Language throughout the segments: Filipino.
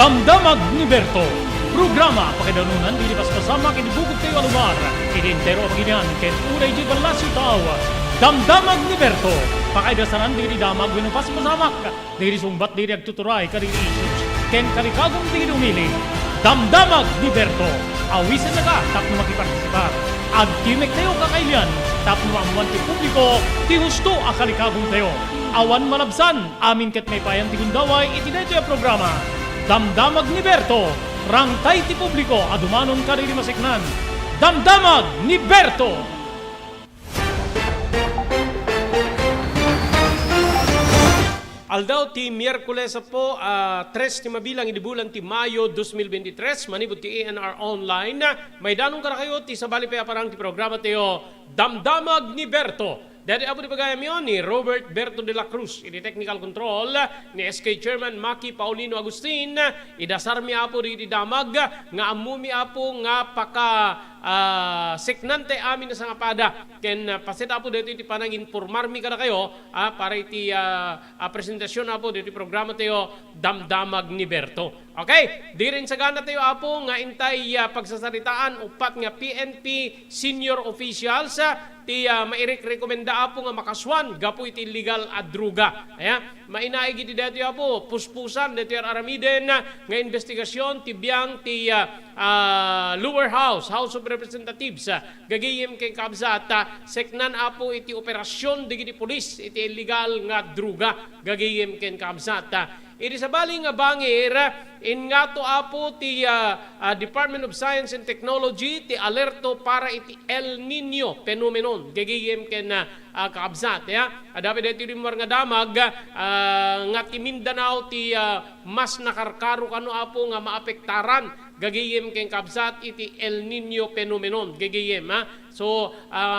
Damdamag ni Berto. Programa pakidanunan dilipas kasama kinibugod kayo alumar. Idintero ang ginyan ken unay di balasyo tao. Damdamag ni Berto. Pakaidasanan diri damag winupas pasamak. Diri sumbat diri agtuturay kariri issues. Ken kalikagong diri umili. Damdamag ni Berto. Awisan na ka tap na makipartisipar. Agtimek tayo kakailan. Tap na amuan ti publiko. Ti husto akalikagong tayo. Awan malabsan. Amin ket may payan ti gundaway itinay tayo programa. Damdamag ni Berto. Rangtay ti publiko adumanon kariri masiknan. Damdamag ni Berto. Aldaw ti Miyerkules po, 3 ti mabilang idibulan ti Mayo 2023, manibod ti ANR Online. May danong ka na kayo, ti sabali pa parang ti programa tayo, Damdamag ni Berto. Dati apo di pagayam yun ni Robert Berto de la Cruz, ini technical control, ni SK Chairman Maki Paulino Agustin, idasar mi apo di damag, nga amumi apo nga paka seknante amin na sa ngapada. Ken pasit apo dito iti panang informar mi kada kayo, para iti presentasyon apo dito programa tayo, Damdamag ni Berto. Okay, di rin sa gana tayo apo nga intay pagsasaritaan upat nga PNP senior officials ti mairik rekomenda apo nga makaswan gapo iti illegal a druga. Mainaig iti dati apo puspusan dati aramiden nga investigasyon ti biang ti lower house, House of Representatives, gagayim kay kabsat seknan apo iti operasyon digiti pulis iti illegal nga druga gagayim ken kabsat. Iti sabali nga bangir, in nga to apo ti Department of Science and Technology ti alerto para iti El Nino phenomenon. Gagayim ken kaabsat. Adapi dito rin nga damag, nga ti Mindanao ti mas nakarkaro kano apo nga maapektaran. Gagayim ken kabsat iti El Nino phenomenon. Gagayim So,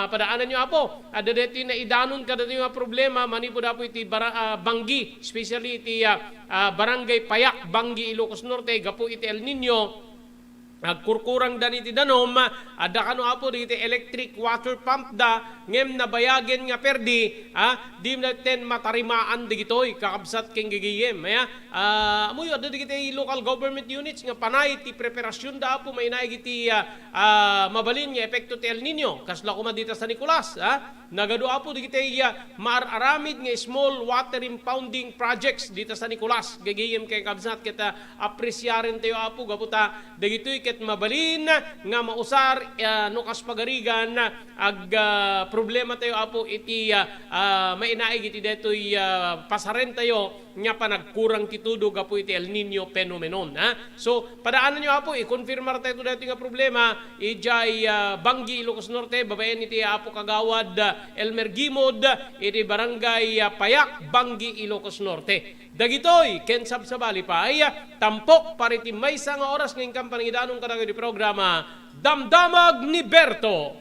padaanan nyo apo, ada dito na idanon kada yung problema, manipod apo iti Banggi, especially iti Barangay Payak, Banggi, Ilocos Norte, gapo iti El Nino, kurkurang dan iti danom, ada kano apo iti electric water pump da, ngem na bayagen nga perdi, di natin matarimaan digitoy, kakabsat keng gigiyem. Amuyo, ada digiti local government units, nga panay ti preparasyon da apo, may naig iti mabalin nga epekto ti El Nino, kasla kuma dita sa Nicolas, nagado apo digiti maararamid nga small water impounding projects dita sa Nicolas, gigiyem keng kabsat, kita apresyaren tayo apo, gaputa, digitoy ket mabalin nga mausar no kas pagarigan ag problema tayo apo iti mainaig iti detoy pasaren tayo nga panagkurang titudo apo iti El Nino phenomenon. So padaanan nyo apo i-confirmar tayo dito nga problema ijay Banggi, Ilocos Norte, babayan iti apo kagawad Elmer Gimod iti Barangay Payak, Banggi, Ilocos Norte. Dagitoy ken sabsabali pa ay tampok pariti may nga oras ngayong kampangidanong kadagay di programa Damdamag ni Berto.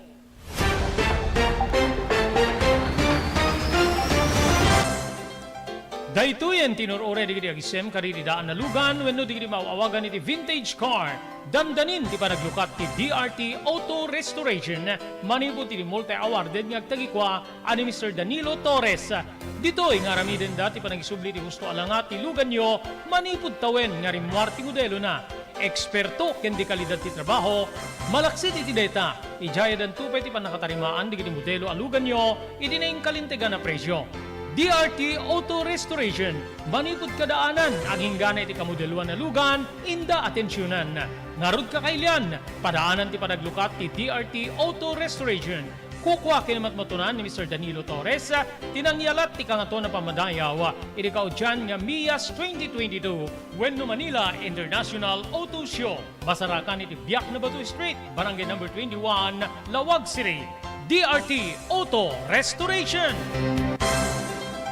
Daytoyen tinurore digiti agisem kariri daan na lugan wenno digiti maawagan iti vintage car. Dandanin ti panaglukat ti DRT Auto Restoration manibut iti multi-awarded nga agtagikwa ani Mr. Danilo Torres. Ditoy nga ramiden dati panagisubli ti gusto alangat ti lugan nyo manipud tawen nga rimwar ti modelo na. Eksperto ken di kalidad ti trabaho, malaksit iti data. Ijaya dan tupay ti panakatarimaan digiti modelo alugan nyo iti naing kalintegan na presyo. DRT Auto Restoration, manipod kadaanan, aging gana iti kamodeluan na lugan, inda atensyonan. Ngarod kakailian, padaanan ti panaglukat ti DRT Auto Restoration. Kukwa kinamat matunan ni Mr. Danilo Torres, tinangyalat ti kangato na pamadayaw, iti kaudyan nga MIAS 2022, Wenno Manila International Auto Show. Basarakan iti Biak na Batu Street, Barangay number 21, Lawag City. DRT Auto Restoration.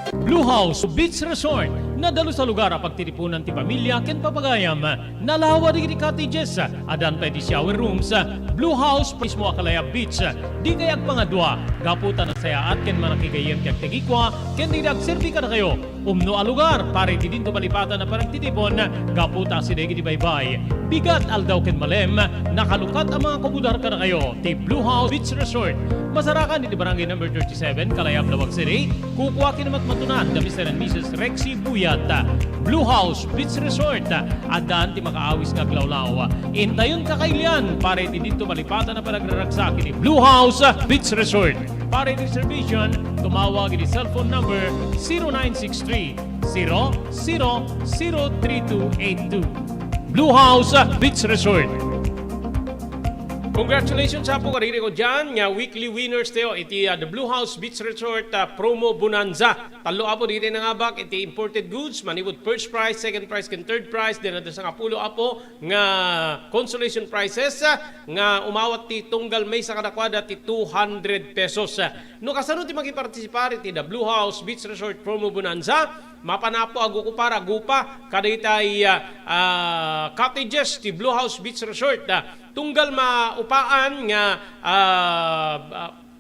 Blue House Beach Resort, nadalo sa lugar a pagtitipunan ti pamilya ken papagayam. Nalawa digiti cottages, adan pa ti shower rooms, Blue House mismo Akalaya Beach. Di kayag pangadwa, gaputan at saya at ken manakigayem kag tegikwa, ken di nagserbi ka na kayo. Umno a lugar, pare di din tumalipatan na parang titipon, gaputa si Degi di Baybay. Bigat aldaw ken malem, nakalukat ang mga kumudar ka na kayo. Ti Blue House Beach Resort. Masarakan di barangay number 37, Kalayab, Lawag City. Kukuha kinamat matunan na Mr. and Mrs. Rexy Buyat. Blue House Beach Resort. Adaan ti makaawis nga glawlaw. Intayon kakailian, pare ti dito malipatan na panagraragsak ni Blue House Beach Resort. Para reservation, tumawag ni cellphone number 0963 003282. Blue House Beach Resort. Congratulations sa po kariri ko dyan, nga weekly winners tayo, iti the Blue House Beach Resort Promo Bonanza. Talo apo dito na nga bak, iti imported goods, manibod first prize, second prize, and third prize, din natin sa kapulo apo, nga consolation prizes, nga umawat ti tunggal may sa kadakwada ti 200 pesos. No kasano ti magipartisipar iti the Blue House Beach Resort Promo Bonanza, mapanapo ago ko para gupa kadaytay cottages ti Blue House Beach Resort. Tunggal maupaan nga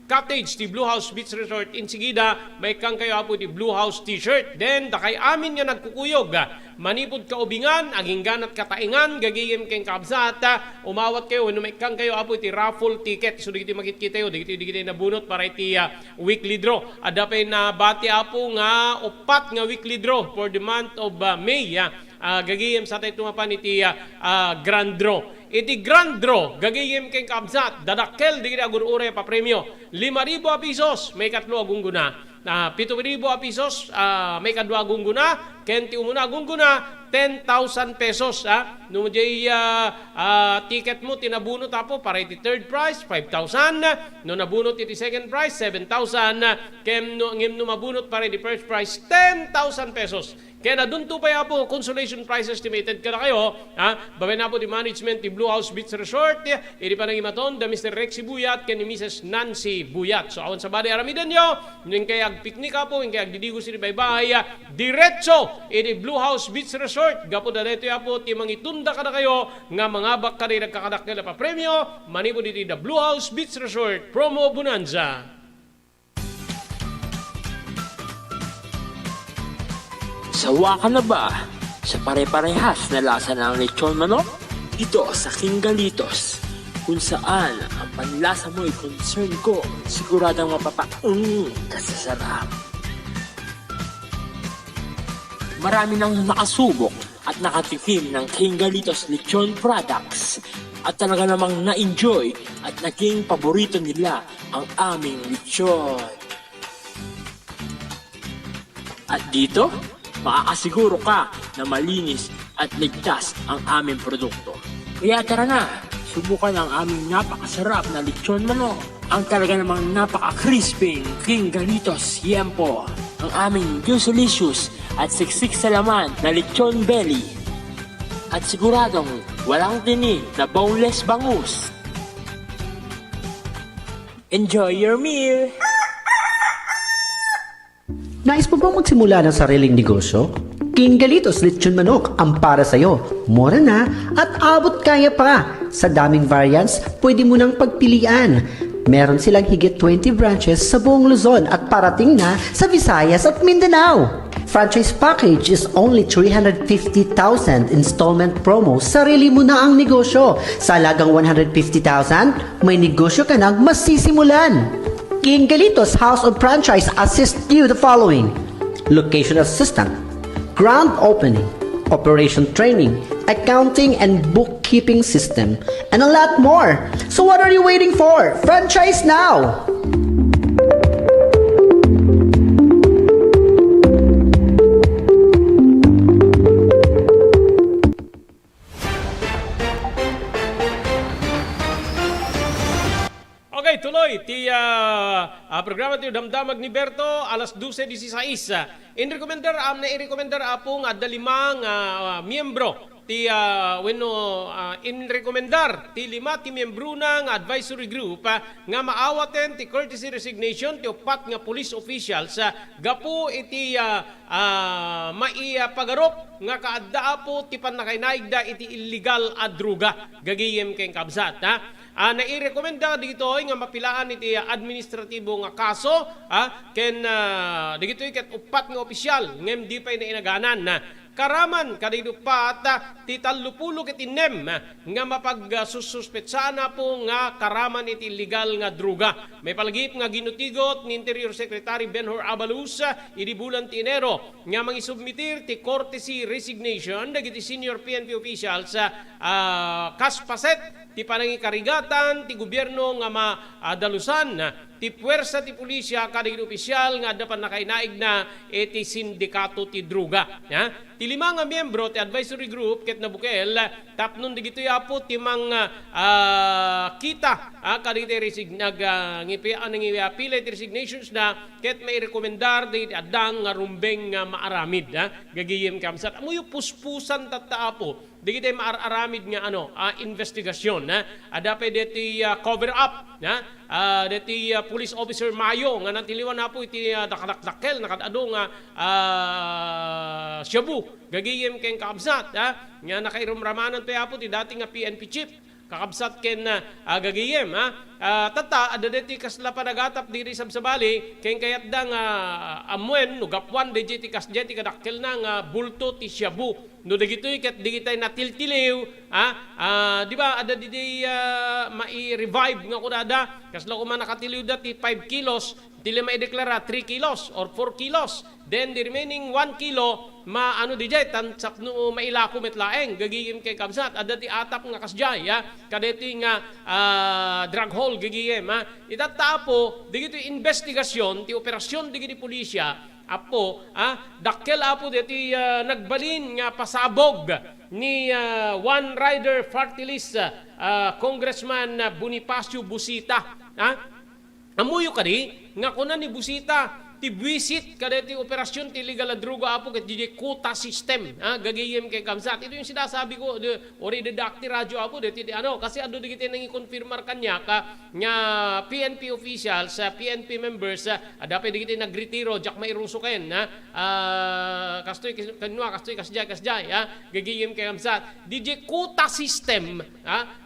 cottage ti Blue House Beach Resort insigida may kang kayo apo ti Blue House t-shirt. Then dakay amin nga nagkukuyog manipod ka ubingan aging ganat kataingan gagayem keng kabsat umawat kayo no may kang kayo apo ti raffle ticket so digiti makikita yo digiti nabunot para iti weekly draw. Adapay na bati apo nga upat nga weekly draw for the month of May. Gagayem sa tayo tumapan iti grand draw. Iti grand draw, gagayem keng kabsat, dadakkel di kita agurure pa premyo. 5,000 pesos, may katlo agungguna. 7,000 pesos, may kadwa agungguna. Kenti umuna agungguna, 10,000 pesos. No jay ticket mo, tinabunot apo, para iti third prize, 5,000. No nabunot iti second prize, 7,000. Kem no mabunot para iti first prize, 10,000 pesos. Kaya na doon pa po, consolation prize estimated ka na kayo. Babay na po di management di Blue House Beach Resort. Iri pa nang imaton, da Mr. Rexy Buyat, kaya ni Mrs. Nancy Buyat. So awan sa bali aramidan nyo, yung kaya agpiknik po, yung kaya agdidigo sila baybay, diretso, iri Blue House Beach Resort. Gapo da dito po, timang itunda ka na kayo, nga mga bak ka rin nagkakadakil na pa premyo, manipo dito the Blue House Beach Resort Promo Bonanza. Sawa ka na ba sa pare-parehas na lasa ng lechon manok? Dito sa King Galitos, kung saan ang panlasa mo ay concern ko, siguradang kasasarap. Marami nang nakasubok at nakatikim ng King Galitos lechon products at talaga namang na-enjoy at naging paborito nila ang aming lechon. At dito, makakasiguro ka na malinis at ligtas ang aming produkto. Kaya tara na, subukan ang aming napakasarap na lechon manok. Ang talaga namang napaka-crispy King Galitos Yempo. Ang aming juicelicious at siksik sa laman na lechon belly. At siguradong walang tinig na boneless bangus. Enjoy your meal! Nais mo bang magsimula ng sariling negosyo? King Galitos Lechon Manok ang para sa'yo. Mura na at abot kaya pa. Sa daming variants, pwede mo nang pagpilian. Meron silang higit 20 branches sa buong Luzon at parating na sa Visayas at Mindanao. Franchise package is only 350,000 installment promo. Sarili mo na ang negosyo. Sa halagang 150,000, may negosyo ka nang masisimulan. King Galitos House of Franchise assists you the following: location assistant, grand opening, operation training, accounting and bookkeeping system, and a lot more. So what are you waiting for? Franchise now! Okay, tuloy. Programa tayo Damdamag ni Berto, alas 12:16. I-recommendar apong dalimang miyembro ti in rekomendar ti 5 ti membro na nga advisory group nga maawaten ti courtesy resignation ti 4 nga police officials gapu iti maipagarop nga kaadda po ti panakainaigda iti illegal a druga gagayem ken kabsat nairekomenda dito nga mapilaan iti administratibo nga kaso ken dito ket 4 nga opisyal ngem di pay na inaganan karaman kadito pa ti 30 ket 6 nga mapagsususpetsana po nga karaman iti illegal nga druga. May palagip nga ginutigot ni Interior Secretary Benhur Abalus idi bulan ti Enero nga mangisubmitir ti courtesy resignation dagiti senior PNP officials kaspaset ti panangikarigatan ti gobyerno nga madalusan ti puwersa ti pulisya kadagiti opisyal nga dapat nakainaig na iti sindikato ti druga. Ti 5 nga miyembro ti advisory group ket nabukel tapnon digito yapo ti kita kadagiti nangipilay ti resignations na ket may rekomendar di adang nga rumbeng nga maaramid gagiyem kamsat amuyo puspusan tattaapo digiti maararamid nga investigasyon dapat deti cover up deti police officer Mayo nga natiliwan na po iti dakadakdakel nakadado nga Shabu gagiyem ken kaabsat nga nakairumramanan to yapo ti dati nga PNP chief kakabsat ken gagiyem tata adadeti kasla panagatap diri sabsabali ken kayat da nga amwen no gapwan dejeti kasjeti kadakkel na nga bulto ti Shabu no dagitoy ket digitay natiltiliw di ba ada di mai-revive nga kunada kasla ko man nakatiliw dati 5 kilos dili maideklara 3 kilos or 4 kilos then the remaining 1 kilo dijay tansak no mailako metlaeng gagiyem kay kabsat adati atap nga kasjay kadeti nga drug haul gagiyem itatapo digito investigasyon ti operasyon digiti pulisya apo dakkel apo deti nagbalin nga pasabog ni One Rider Party List Congressman Bonifacio Busita amuyo kadi nga kunan ni Busita ti visit kadeti operasyon ti illegal druga apo ket di quota system gagayem kay kamsat ito yung sinasabi ko ori didakti radyo apo deti kasi ado digiti nang i-confirmar kanya nga PNP officials PNP members dapat digiti nagretiro jak mairuso ken kastoy kasjay gagayem kay kamsat di quota system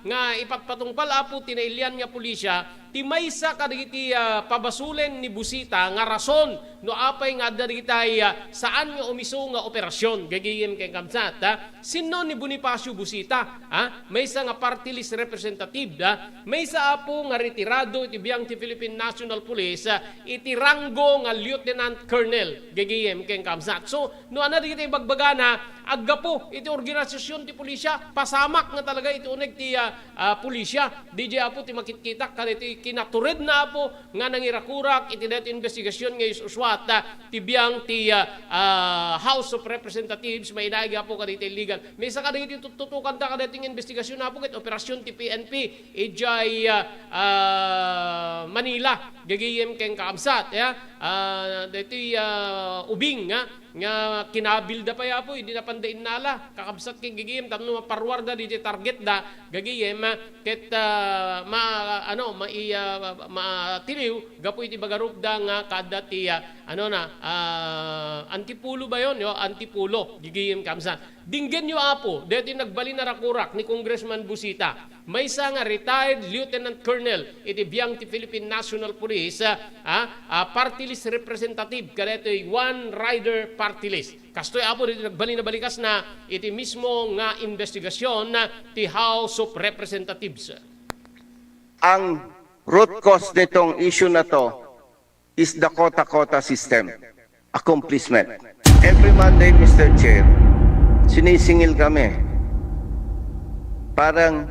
nga ipatpatungpal apo tinailian nga pulisya ti maysa kadagiti pabasulen ni Busita nga rason no apay nga dagitay saan nga umiso nga operasyon gagayem kay kamsat sino ni Bonifacio Busita maysa nga party list representative maysa apo nga retirado iti biyang ti Philippine National Police iti ranggo nga lieutenant colonel gagayem kay kamsat so no ana digitay bagbagana aggapo iti organisasyon ti pulisya pasamak nga talaga iti uneg ti pulisya DJ apo ti makitkitak kaditi kinatured na apo nga nangirakurak iti dati investigasyon nga uswat ti biyang ti House of Representatives may inaigi apo kaditi illegal may isa kaditi tututukan ta kadating investigasyon na apo ket operasyon ti PNP ijay Manila gagayem ken kaabsat dati ubing nga kinabilda pa yapo hindi na pandain nala kakabsat king gigiyem tapno maparwarda di target da gagiyem ket matiliw gapo iti bagarup da nga kada ti antipulo ba yon antipulo gigiyem kamsan dinggen yo apo deti nagbalin na rakurak ni Congressman Busita maysa nga retired lieutenant colonel iti biyang ti Philippine National Police party list representative kadetoy One Rider Party List kastoy apo dito nagbalin na balikas na iti mismo nga investigasyon ti House of Representatives. Ang root cause nitong issue na to is the quota system accomplishment. Every Monday, Mr. Chair, sinisingil kami. Parang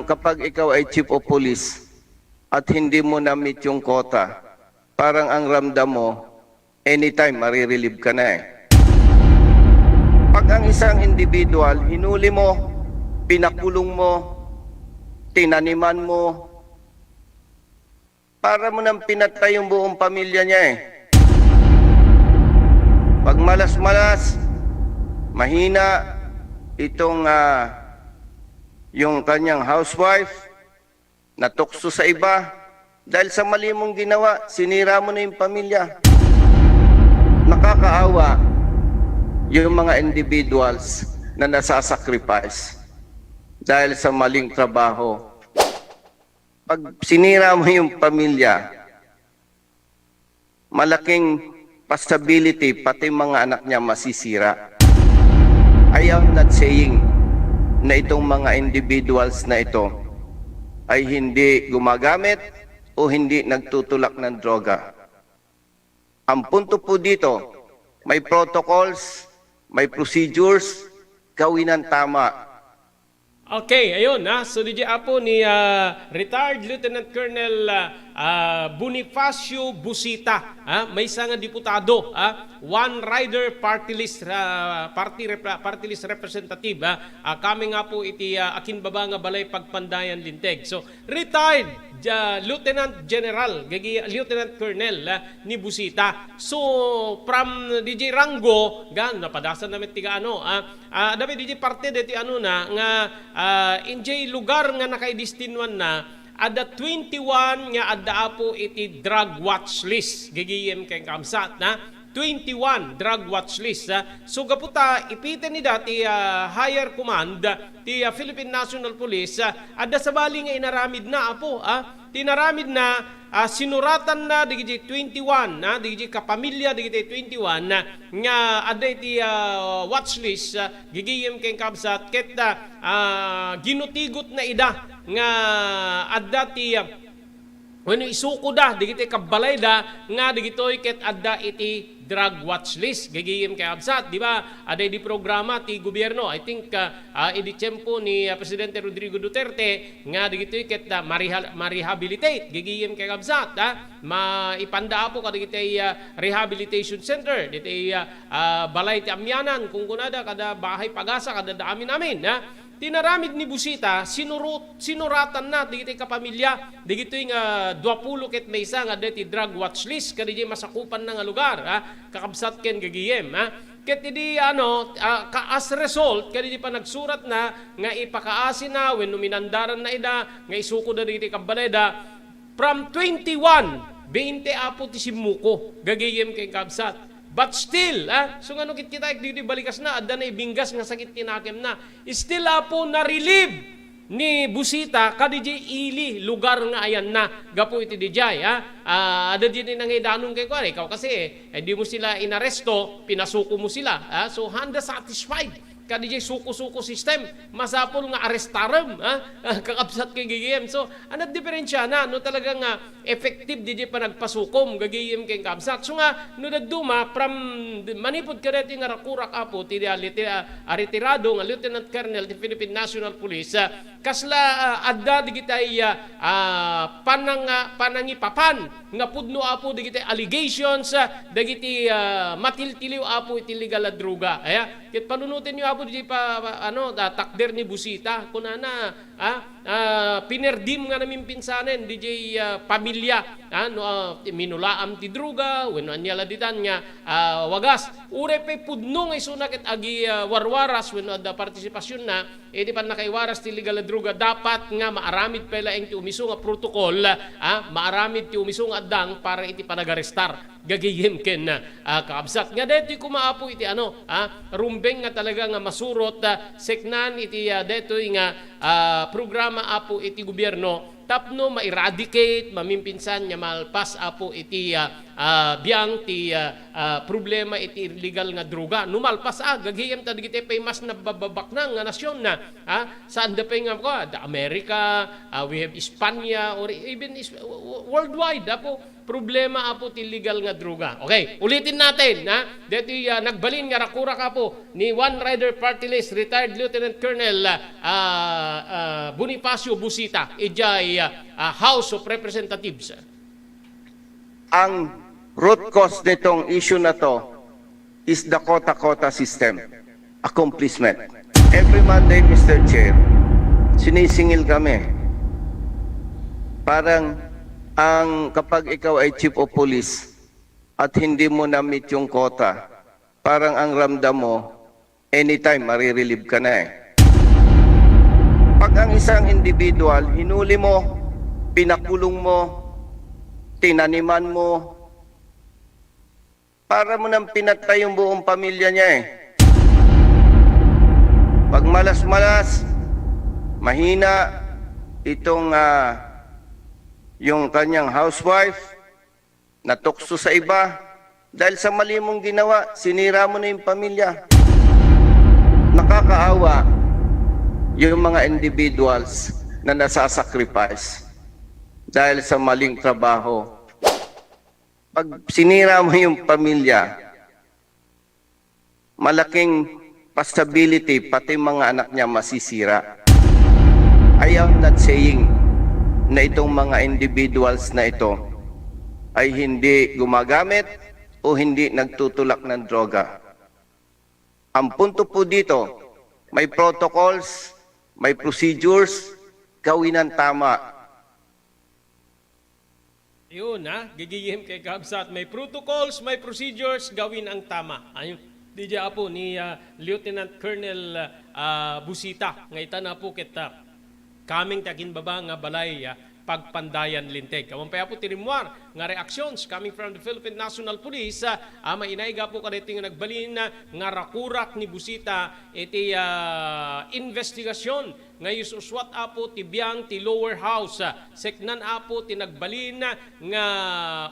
kapag ikaw ay chief of police at hindi mo na-meet yung quota, parang ang ramdam mo, anytime marirelieve ka na eh. Pag ang isang individual, hinuli mo, pinakulong mo, tinaniman mo, para mo nang pinatay yung buong pamilya niya eh. Pag malas-malas, mahina, itong yung kanyang housewife, natukso sa iba, dahil sa mali mong ginawa, sinira mo na yung pamilya. Nakakaawa yung mga individuals na nasasacrifice dahil sa maling trabaho. Pag sinira mo yung pamilya, malaking possibility pati mga anak niya masisira. I am not saying na itong mga individuals na ito ay hindi gumagamit o hindi nagtutulak ng droga. Ang punto po dito, may protocols, may procedures, gawin ng tama. Okay, ayun ha. So DJ Apo ni retired Lieutenant Colonel Bonifacio Busita, may isang diputado, one rider party list representative, kami nga po iti akin baba nga balay pagpandayan linteg. So retired Lieutenant General, Lieutenant Colonel ni Busita. So from DJ Rango, napadasan namin tiga dapat DJ parte deti nga injay lugar nga nakaidistinwan na ada 21 nga adda po iti drug watch list gigiyem kay kamsat na 21 drug watch list. So gaputa ipiten ni dati higher command ti Philippine National Police adda sa bali nga inaramid na apo tinaramid na sinuratan na digiti 21 digiti kapamilya digiti 21 nga adda iti watch list gigiyem kay kamsat ket ginutigot na ida nga adda ti when isuko da digiti kabalay da nga digitoy ket adda iti drug watch list gigiyem kay absat, di ba? Aday di programa ti gobyerno. I think idi tiyempo ni Presidente Rodrigo Duterte nga digitoy ket ma-rehabilitate gigiyem kay absat, maipanda po kadigiti rehabilitation center diti balay ti amyanan kung kunada kada bahay pagasa kada daamin namin, tinaramid ni Busita, sinuratan na digiti kapamilya, digiti nga 20 ket maysa nga deti drug watch list kadiji masakupan na nga lugar, kakabsat ken gagiyem, ket idi as result kadiji pa nagsurat na nga ipakaasin na wenno minandaran na ida nga isuko da digiti kabaleda from 21 20 apo ti simuko gagiyem kay kabsat. But still, so nga no kita di balikas na, adda na ibinggas nga sakit tinakem na, still po na-relieve ni Busita kadiji ili lugar nga ayan na gapo iti dijay, ada din nangidanong kay ko, ikaw kasi hindi mo sila inaresto, pinasuko mo sila, so handa satisfied kadijay suko-suko system, masapol nga arestarem, kakabsat kay gigiyem. So, anong diferensya na, no talagang effective dijay pa nagpasukom, gagiyem kay kabsat. So nga, no nagduma, from manipod ka dati nga rakurak apo, retirado nga Lieutenant Colonel ng Philippine National Police, kasla adda digitay panangipapan, nga pudno apo digitay allegations, digiti matiltiliw apo iti legal droga. Kit panunutin niyo apo di pa takder ni Busita kunana pinerdim nga namin pinsanen DJ pamilya minulaam ti druga wenno anyala ditan nga wagas ure pe pudno nga isuna ket agi warwaras wenno adda partisipasyon na di pa nakaiwaras ti legal druga dapat nga maaramid pela eng ti umiso nga protocol maaramid ti umiso nga addang para iti panagarestar gagiyem ken kaabsat nga deti kumaapo iti rumbeng nga talaga nga masurot seknan iti detoy nga programa apo iti gobyerno tapno ma-eradicate mamimpinsan nga malpas apo iti biyang ti problema iti illegal nga droga numalpas gagiyem ta digiti pay mas nababak na nga nasyon na saan da pay nga ko America, we have Espanya or even worldwide apo problema apo ti legal nga droga. Okay, ulitin natin dito nagbalin nga rakurak apo ni One Rider Party List retired Lieutenant Colonel Bonifacio Busita ijay House of Representatives. Ang root cause nitong issue na to is the quota-quota system. Accomplishment. Every Monday, Mr. Chair, sinisingil kami. Parang kapag ikaw ay chief of police at hindi mo na-meet yung quota, parang ang ramdam mo, anytime marirelieve ka na eh. Pag ang isang individual, hinuli mo, pinakulong mo, tinaniman mo, para mo nang pinatay yung buong pamilya niya eh. Pag malas-malas, mahina, itong yung kanyang housewife, natukso sa iba, dahil sa mali mong ginawa, sinira mo na yung pamilya. Nakakaawa yung mga individuals na nasasacrifice dahil sa maling trabaho. Pag sinira mo yung pamilya, malaking possibility pati mga anak niya masisira. I am not saying na itong mga individuals na ito ay hindi gumagamit o hindi nagtutulak ng droga. Ang punto po dito, may protocols, may procedures, gawin ang tama. Yun gigihim kay Kabsat. May protocols, may procedures, gawin ang tama. Ayun, DJ po ni Lieutenant Colonel Busita. Ngayon na po kita kaming takin baba nga balay pagpandayan linteg. Kamang pa po tinimwar nga reactions coming from the Philippine National Police. Mainaiga po kadito nga nagbalin nga rakurak ni Busita iti investigasyon nga yususwat apo ti biyang ti lower house. Seknan apo ti nagbalin nga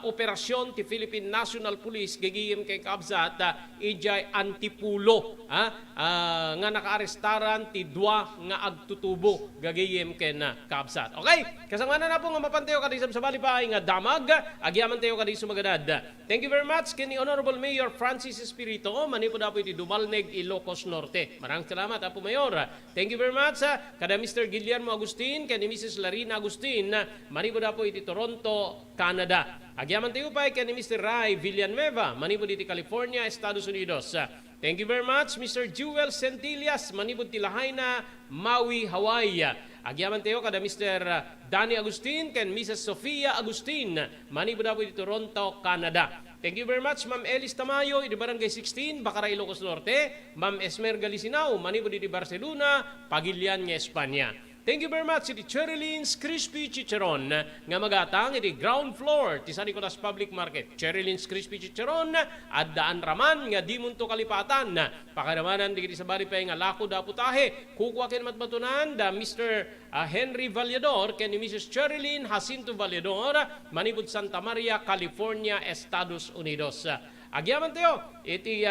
operasyon ti Philippine National Police gagiyem kay Kabsat ijay antipulo nga nakaarestaran ti dua nga agtutubo gagiyem ken Kabsat. Okay, kasamanan na po nga mapantayo kadisam sa balipay nga damag agyaman tayo kadisam magadad. Thank you very much kini Honorable Mayor Francis Espirito manipo dapo iti Dumalneg, Ilocos Norte. Maraming salamat apo Mayor. Thank you very much kada Mr. Guillermo Agustin, kani Mrs. Larina Agustin, manipo dapo iti Toronto, Canada. Agyaman tayo pa kani Mr. Ray Villanueva, manipo iti California, Estados Unidos. Thank you very much Mr. Jewel Centillas, manipo iti Lahaina, Maui, Hawaii. Agyaman tayo kada Mr. Danny Agustin, ken Mrs. Sofia Agustin, manipo dapo iti Toronto, Canada. Thank you very much, Ma'am Elis Tamayo, iti Barangay 16, Bacara, Ilocos Norte. Ma'am Esmer Galisinao, manipo iti Barcelona, Pagilian, Espanya. Thank you very much, iti Cherylins Crispy Chicharon, nga magatang iti ground floor, ti San Nicolas Public Market. Cherylins Crispy Chicharon, at daan raman, nga di munto kalipatan. Pakaramanan, di kiti sa bari pa nga lako da putahe. Kukwa ken matmatunan, da Mr. Henry Vallador, ken ni Mrs. Cherylin Jacinto Vallador, manibud Santa Maria, California, Estados Unidos. Agyaman tayo, iti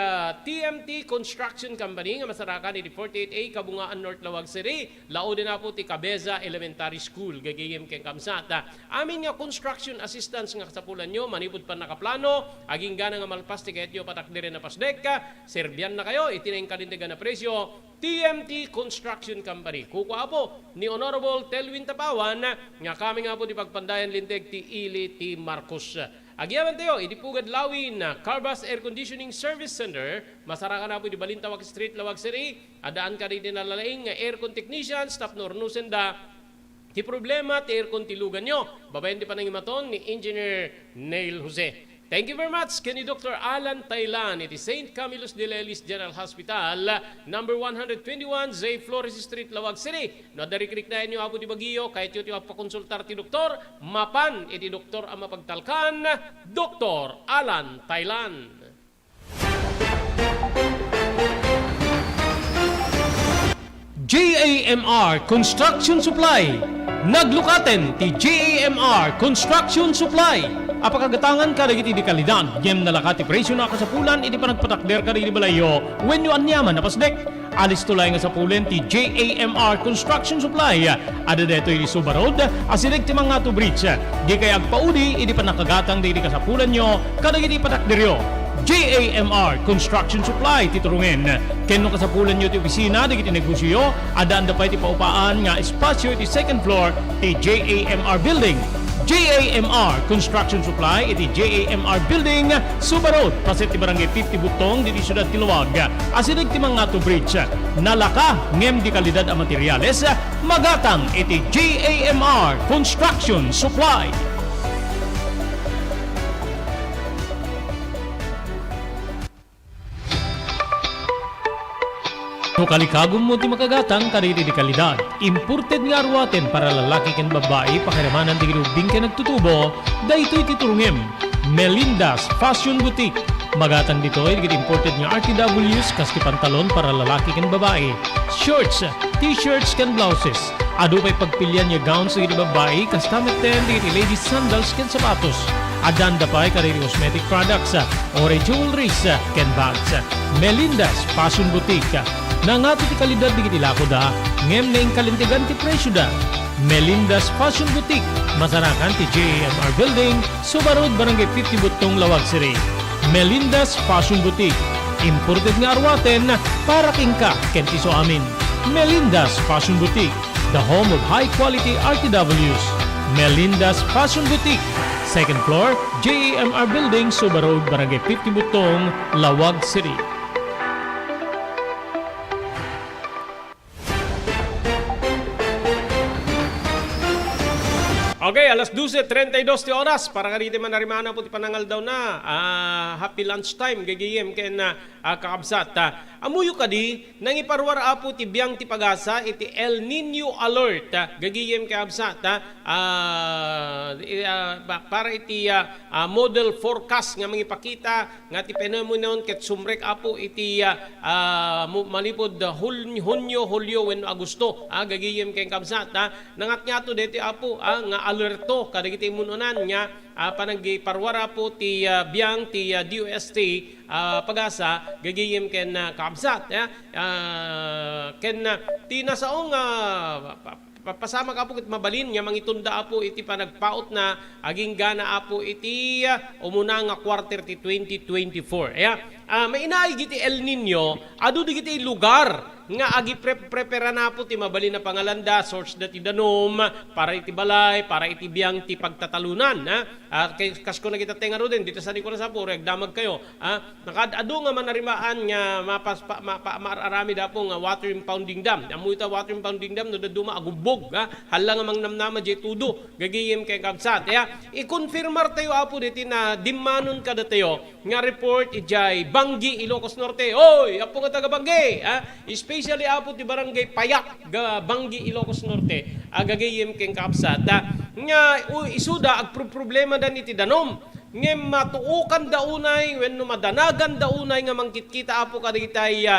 TMT Construction Company nga masarakan iti 48A Kabungaan North Lawag City. Lao din na po ti Cabeza Elementary School gagayem ken Kamsat. Amin nga construction assistance nga kasapulan nyo manipud pa nakaplano aging gana nga malpas ti kayo patakdire na pasdek serbian na kayo iti na kalintigan na presyo TMT Construction Company. Kukuha po ni Honorable Telwin Tapawan nga kami nga po di pagpandayan linteg ti Ili ti Marcos. Agyaman tayo, idipugad Lawin, Carbas Air Conditioning Service Center. Masarakan na po di Balintawak Street, Lawag City. Adaan ka rin dinalalaing aircon technician, staff nornusen da. Ti problema, ti aircon tilugan nyo. Babayan di pa nang imaton ni Engineer Neil Jose. Thank you very much kani Dr. Alan Tailan iti St. Camillus de Lelis General Hospital, number 121, Zay Flores Street, Lawag City. No, darikrik na inyo apo di Baguio, kahit yun yung pakonsultar ti doktor, mapan iti doktor ang mapagtalkan, Dr. Alan Tailan. JAMR Construction Supply. Naglukaten ti JAMR Construction Supply. Apakagatangan ka iti di kalidad, yem nalakati presyo na kasapulan, iti panagpatakder ka rin balayo, when you anyaman na pasdek. Alis tulay nga sa pulen ti JAMR Construction Supply. Ada deto iti Suba Road, asilig ti mga to bridge. Di kay agpaudi, iti panakagatang di kasapulan nyo, kada iti patakderyo. JAMR Construction Supply titurungin. Kenno kasapulan nyo ti opisina, di kiti negosyo, adaan da pa iti paupaan nga espasyo iti second floor ti JAMR Building. JAMR Construction Supply iti JAMR Building, Suba Road, paset ti Barangay 50 Butong, diti Syudad Tiluwag. Asilig ti mga to bridge. Nalaka ngem di kalidad a materyales, magatang iti JAMR Construction Supply. No kalikagom mo ti makagatang kariri di kalidad. Imported nga arwaten para lalaki ken babae pakiramanan di grubing ken nagtutubo, daytoy titurungem. Melinda's Fashion Boutique. Magatang dito ay imported nga RTWs kaski pantalon para lalaki ken babae. Shorts, t-shirts ken blouses. Ado pa'y pagpilian niya gowns sa babae, kastamit din di ladies sandals ken sapatos. Adanda pa'y kariri cosmetic products, ore jewelries ken bags. Melinda's Fashion Boutique. Nangato ti kalidad di kitilako da, ngem na yung kalintigan ti presyo da. Melinda's Fashion Boutique, masarakan ti JMR Building, Subarod, Barangay 50 Butong, Lawag City. Melinda's Fashion Boutique, imported nga arwaten para kingka ken iso amin. Melinda's Fashion Boutique, the home of high-quality RTWs. Melinda's Fashion Boutique, second floor, JMR Building, Subarod, Barangay 50 Butong, Lawag City. Okay, alas 12:32 ti oras para kaniti manarimana po ti panangal daw na happy lunchtime gagayem ken kakabsat. Amuyo kadi nang iparwar apo ti biyang ti pagasa iti El Nino alert gagayem kakabsat para iti model forecast nga mangipakita nga ti phenomenon ket sumrek apo iti malipod Hunyo, Hulyo wenno Agosto gagayem ken kakabsat nangat nga to deti apo nga alerto kadagiti imununan nga pananggi parwara po ti biyang ti DOST pagasa gagayem ken kamsat ken ti nasaong pasama ka po iti mabalin nga mangitunda apo iti panagpaot na aging gana apo iti umuna nga quarter ti 2024 may inaay giti El Nino adu digiti lugar nga agi prepara na po ti mabalin na pangalanda source dati danom para iti balay para iti biyang ti pagtatalunan kasko na kita tenga ro din dito sa Nicolas Sapo damag kayo nakadado nga manarimaan nga maarami da po nga water impounding dam amoy ta water impounding dam no daduma agubog hala nga mangnamnama jay tudo gagayem kay kabsat i-confirmar tayo apo diti na dimmanon kada tayo nga report ijay Banggi Ilocos Norte oy apo nga taga Banggi especially apo ti barangay Payak Banggi Ilocos Norte agagayem ken kapsat nga isuda ag problema dan iti danom ngem matuukan daunay wenno madanagan daunay nga mangkitkita apo kadagitay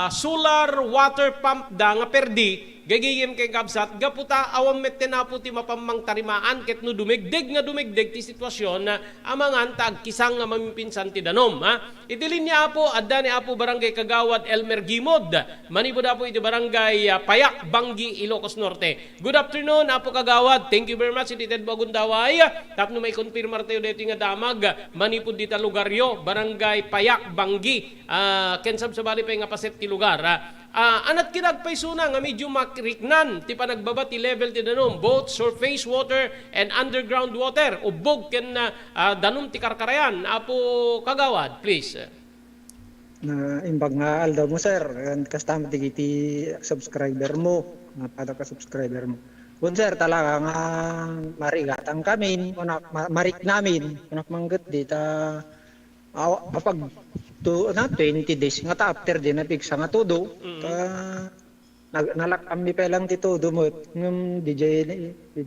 solar water pump da nga perdi gagayem kay kabsat gaputa awam metten apo ti mapamang tarimaan ket no dumegdeg ti sitwasyon na amangan tag kisang nga mamipinsan ti danom itilin niya apo adda ni apo barangay Kagawad Elmer Gimod manipod apo iti barangay Payak Banggi Ilocos Norte. Good afternoon apo Kagawad, thank you very much iti Ted Bagundaway tapno may konfirmar tayo dito nga damag manipod dita lugaryo barangay Payak Banggi ken sabsabali pa nga paset ti lugar anat kinagpaysuna nga medyo makriknan ti panagbaba ti level ti danom both surface water and underground water ubog ken danom ti karkarayan apo Kagawad please. Imbag nga aldaw mo sir kasama ti subscriber mo pada ka subscriber mo kun sir talaga nga marigatang kami marik namin anak mangget dita kapag 20 days nga ta after din napigsa nga todo nalakam mi pa lang ti todo mo ng DJ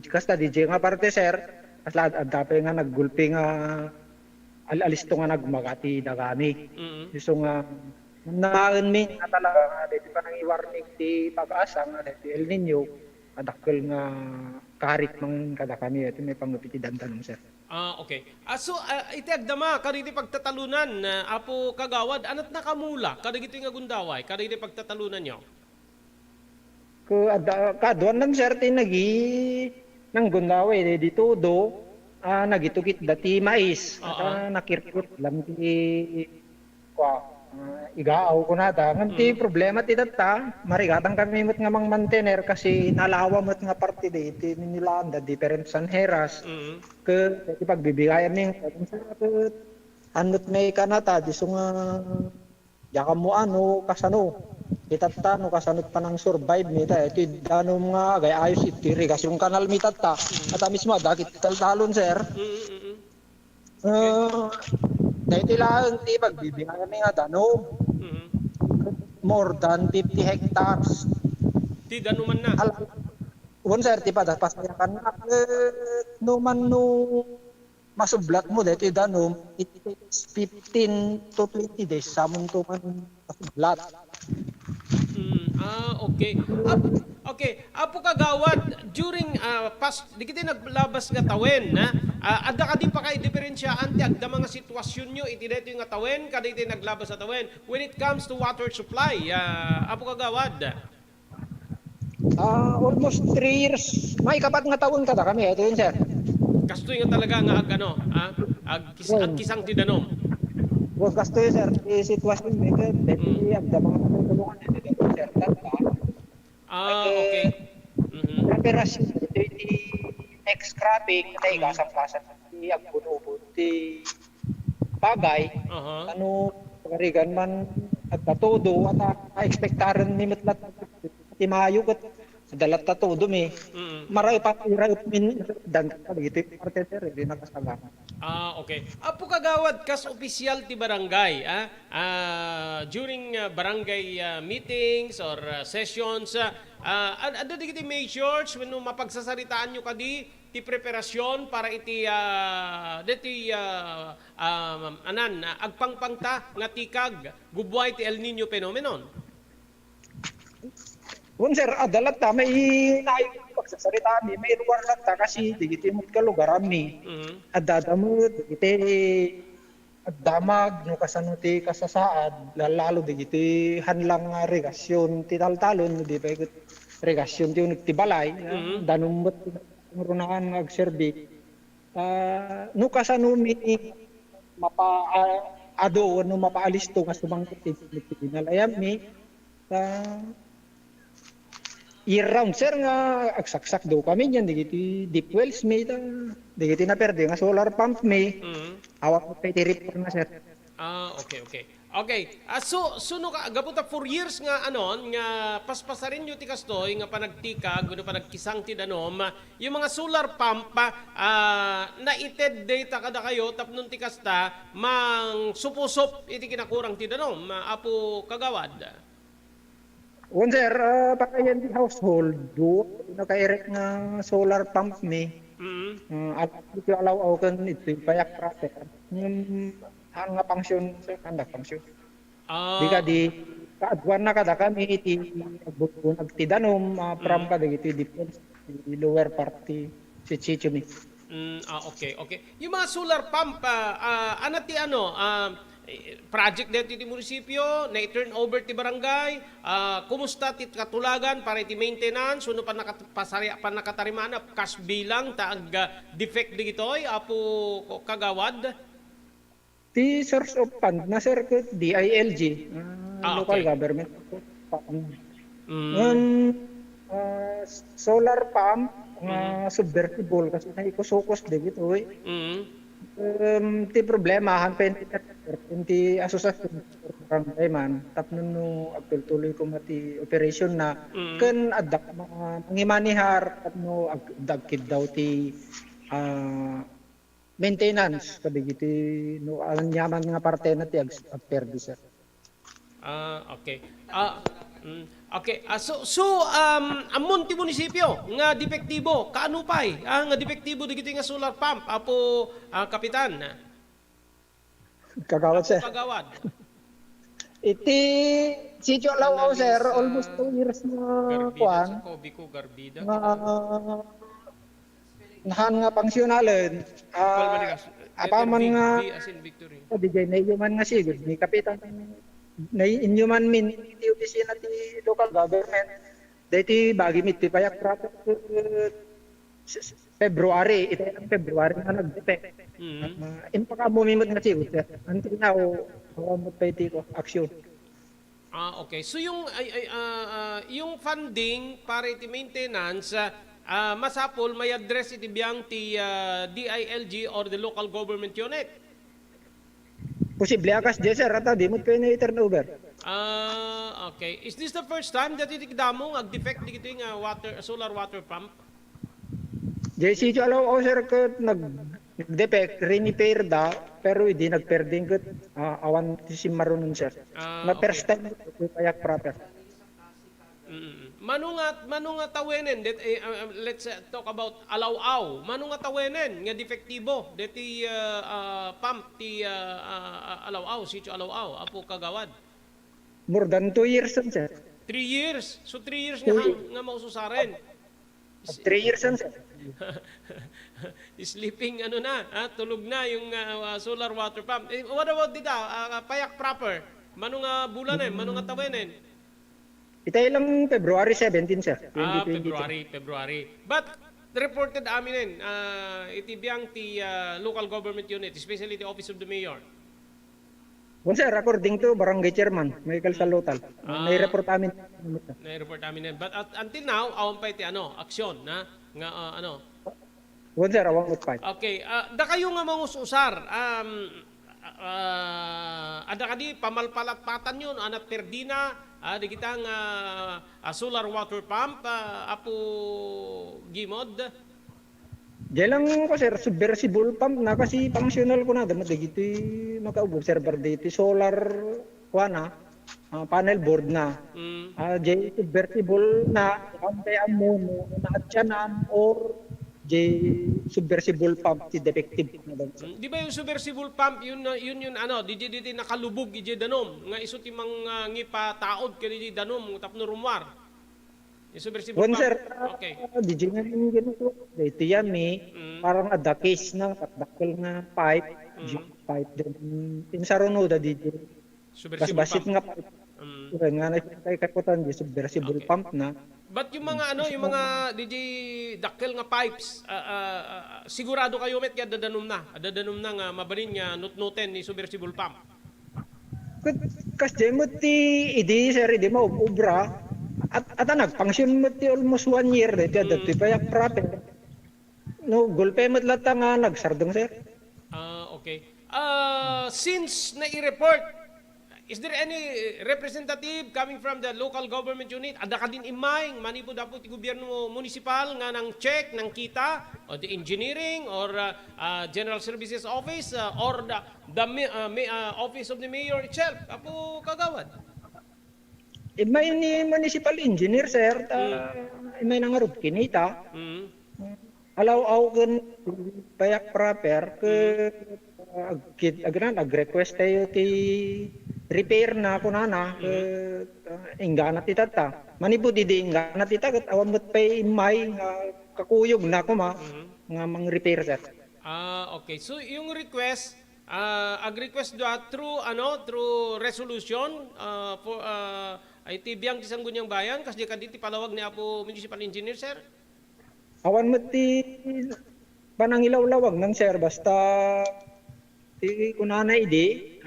kasta DJ nga parte sir kasla adapay nga naggulpi nga alisto nga nagmagati dagami so nga naan mi nga talaga nga dito pa nang i-warning ti pag-asa nga dito El Nino adakkel nga karit mang kada kami ito may pangupiti dandanon sir. Okay. So, iti agdama, kaditi pagtatalunan, apo Kagawad, anat nakamula, kadagiti nga gundaway, kaditi pagtatalunan nyo? Kaduan lang sir, nang gundaway, dito nagitukit dati mais, nakirkut lang ti, igaaw ko nata. Nganti problema ti data, marigatang kami mo't nga mang mantener kasi nalawa mo't nga parte dito nila the different sanheras. Ke pagbibigayan ning anot may kanata di so nga yaka mo kasano itata no kasanot pa nang survive nita iti dano nga gay ayos iti irigasyon kanal mitata at mismo dakit taltalon sir. Dahil lang ti pagbibigayan nga dano. more than 50 hectares. Ti danuman na. One sir, ti pada pasayakan na no man no masublat mo dito danom, it takes 15 to 20 days samon to man masublat. Okay. Okay, apo kagawad during di kita naglabas nga tawen na ada ka di pa kay diferensyaan ti agda mga sitwasyon nyo iti dito nga tawen kada iti naglabas sa tawen when it comes to water supply apo kagawad. Almost 3 years. May kapat nga taon kada kami ito yun sir. Kastoy nga talaga nga ag kisang ti danom. Was gasto yun sir, di sitwasyon may ka, dito agda mga tulungan dito sir. Okay. Preparasyon dito di next cropping na igasang-kasang di agbuno-buno di bagay. Ano pagarigan man at todo at expectaran ni matlat ti mayo kat dalat ta todo mi. Maray pa min dan dito parte sir di nakasaga. Okay. Apo kagawad kas opisyal ti barangay during barangay meetings or sessions ada digiti measures when mapagsasaritaan nyo kadi ti preparasyon para iti agpangpangta nga tikag gubway ti El Nino phenomenon. Kung sir, adalat ta, may naayong pagsasarita mi, may lugar lang ta kasi digiti mo ka lugar mi. Adadamot, digiti agdamag, no kasano ti kasasaad, lalo digiti hanlang regasyon ti taltalon, di ba ikot regasyon ti unik ti balay, danumot runaan agserbi. No kasano mi ado no mapaalis to nga sumangkot ti pinalayam mi, year round sir nga agsaksak do kami yan digiti deep wells may digiti na perde nga solar pump may awak mo pay report na sir. Okay. So no ka gabuta 4 years nga nga paspasarin nyo ti kastoy nga panagtikag no panagkisang ti danom yung mga solar pump na ited data kada kayo tapnon ti kasta mang supusop iti kinakurang ti danom apo kagawad. One sir, pakayan di household do naka-erect nga solar pump mi. At ito alaw kan ito payak prate. Yung nga pangsyon sa kandak pangsyon. Di ka di kaadwan na kada kami iti agti danom from kada iti depends di lower party si Chicho mi. Okay. Yung mga solar pump anati project dito ti munisipyo, na i-turn over ti barangay, kumusta ti katulagan para iti maintenance, suno pa nakatarimana, cash bilang, taag defect di gitoy, apo kagawad? Ti source of fund na sir, DILG, local government. Solar pump, submersible, kasi na ikusukos di gitoy. Ti problema hanpen ti asosasyon barangay man tapno no agtuloy ko mati operation na ken adda mangimanihar tapno agdagkid daw ti maintenance kadigiti no anyaman nga parte na ti agperdi sir. Okay. Amon ti munisipyo nga depektibo kaano pay nga depektibo digiti nga solar pump apo kapitan. Kagawad sir. Kagawad. Iti sitio Lawaw sir almost 2 years na kuan. Garbida. Nahan nga pangsyonalan. Apaman nga DJ na human nga sigud ni kapitan na inyuman min ti opisina ti local government dati bagi mit ti payak prato February February na nagdete impaka mo mimot nga sigud sir until now mo pay ti ko action. Okay, so yung funding para iti maintenance masapol may address iti biyang ti DILG or the local government unit. Posible akas di sir ata di mo pay na turnover. Okay. Is this the first time that itikdamo ag-defect digiti nga solar water pump? JC alaw sir ket Nagdepek, rinipair da, pero hindi nagperding kat awan si marunon sir. Na first time ko kayak proper. Manunga tawenen let's talk about alaw-aw. Manunga tawenen nga defektibo deti pump ti alaw-aw, sitio alaw-aw apo kagawad. More than 2 years on sir. 3 years. So 3 years nga maususaren. 3 years on sir. Sleeping ano na, tulog na yung solar water pump. What about dita? Payak proper. Manong bulan manong tawenen. Itay lang February 17 sir. 2022. February. But reported aminin itibiyang ti local government unit, especially the office of the mayor. Well, sir, according to barangay chairman, Michael Salutal, may report amin. Na-report aminin. But until now, awan pa iti aksyon na nga Well, sir, awang utpay. Okay, da kayo nga mangususar. Ada kadi pamalpalatpatan yun, anat perdina, di kitang solar water pump, apo gimod. Diyan lang ko sir, submersible pump na kasi functional ko na. Damat dito maka-observer dito. Solar panel board na. Diyan submersible na, kaya mo na atyanan or submersible pump si defective na daw. Di ba yung submersible pump yun di nakalubog ije danom nga iso ti ngipa taod kani danom tapno rumwar. Yung submersible pump. Sir, Okay. DJ nga yung ganito. Dito yan parang ada case na patbakal na pipe. Pipe din. Pinsaruno da DJ. Submersible Basit pump. nga pipe. Kaya nga nakikita kakutan di submersible pump na. But yung mga yung mga DJ dakkel nga pipes, sigurado kayo met kaya dadanom na nga mabalin nga nutnuten ni submersible pump. Kasi mo ti idi sir idi mo ubra at nagpangsyon mo ti almost 1 year dito dati pa yak proper. No, gulpe mo lata nga nagsardong sir. Okay. Since na-i-report, is there any representative coming from the local government unit? Ada ka din imay, manipo dapat ti gobyerno municipal nga nang check, nang kita, or the engineering, or general services office, or the office of the mayor itself? Apo kagawad? Imay ni municipal engineer sir, imay nangarod kinita. Alaw kan payak proper nag-request tayo ti repair na kunana ingana ti tata manibo di ingana ti tagat awam met pay imay kakuyog na kuma nga mang repair sir. Okay. So yung request ag-request through resolution for IT biyang isang gunyang bayan kasi kaditi palawag ni Apo Municipal Engineer sir. Awan met ti panangilaw-lawag nang sir basta ti kunana idi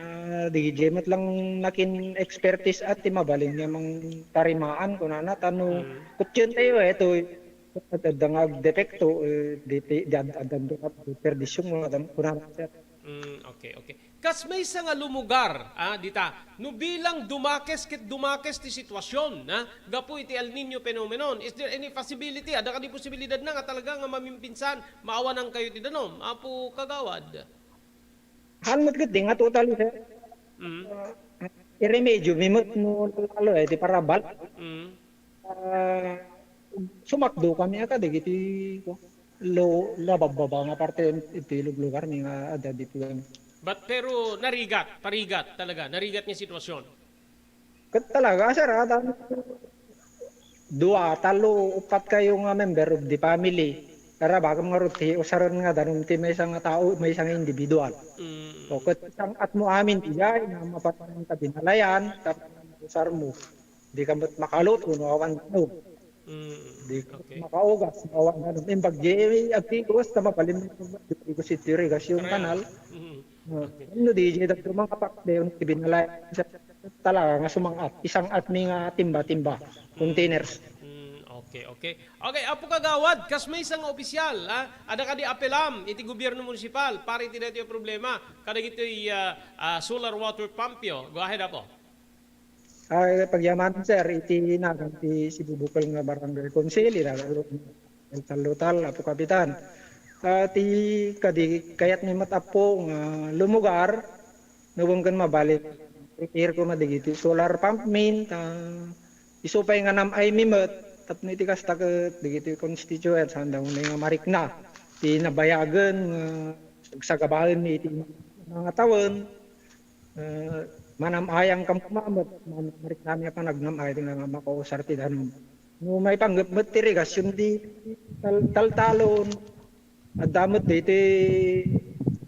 di jemet lang nakin expertise at ti mabalin nga mang tarimaan kunana tano kutyon tayo eto dangag depekto di adando at perdisyon mo kunana sir. Okay. Kas may isa nga lumugar, dita, no bilang dumakes ti sitwasyon, gapo iti El Nino phenomenon, is there any possibility, ada ka di posibilidad na nga talaga nga mamimpinsan, maawanan kayo ti danom, apo kagawad? Hanmat kat nga totally sir. I-remedyo, mimot no lalo ti parabal. Sumakdo kami aka digiti labababa nga parte iti lugar ni nga ada dito. But pero parigat talaga, narigat nga sitwasyon. Kat talaga sir, dua, talo, upat kayo nga member of the family. Kara bagam nga ruti, usaron nga danong ti may isang tao, may isang individual. So kat isang at mo amin tiyay, nga mapatang ka binalayan, tapos usar mo. Di ka makalot, kuno awan no. Di ka makaugas, awan ganun. Imbag di, agtigos, tamapalim ko si irrigation kanal. Ano di, dito mga kapakde, yung ibinalayan sa talaga nga sumangat. Isang at nga timba-timba, containers. Okay, apo kagawad, kas may isang opisyal, ada ka di apelam, iti gobyerno municipal, para iti dito yung problema, kada ito solar water pump yo. Go ahead apo. Pagyaman sir, iti naganti si Bubukal nga barangay konsili, el talutal, apo kapitan. ti kadi kayat ni matapo nga lumugar nuwang kan mabalik prepare ko madigiti solar pump main ta isupay nga nam ay mimet tapno iti kasta ket digiti constituent sanda unay nga marikna ti nabayagan nga sagsagabaen ni iti mga tawon manam ayang kampamamot marikna niya pa nagnamay ti nga makausar ti danom no may panggap ti irigasyon di taltalon at damot dito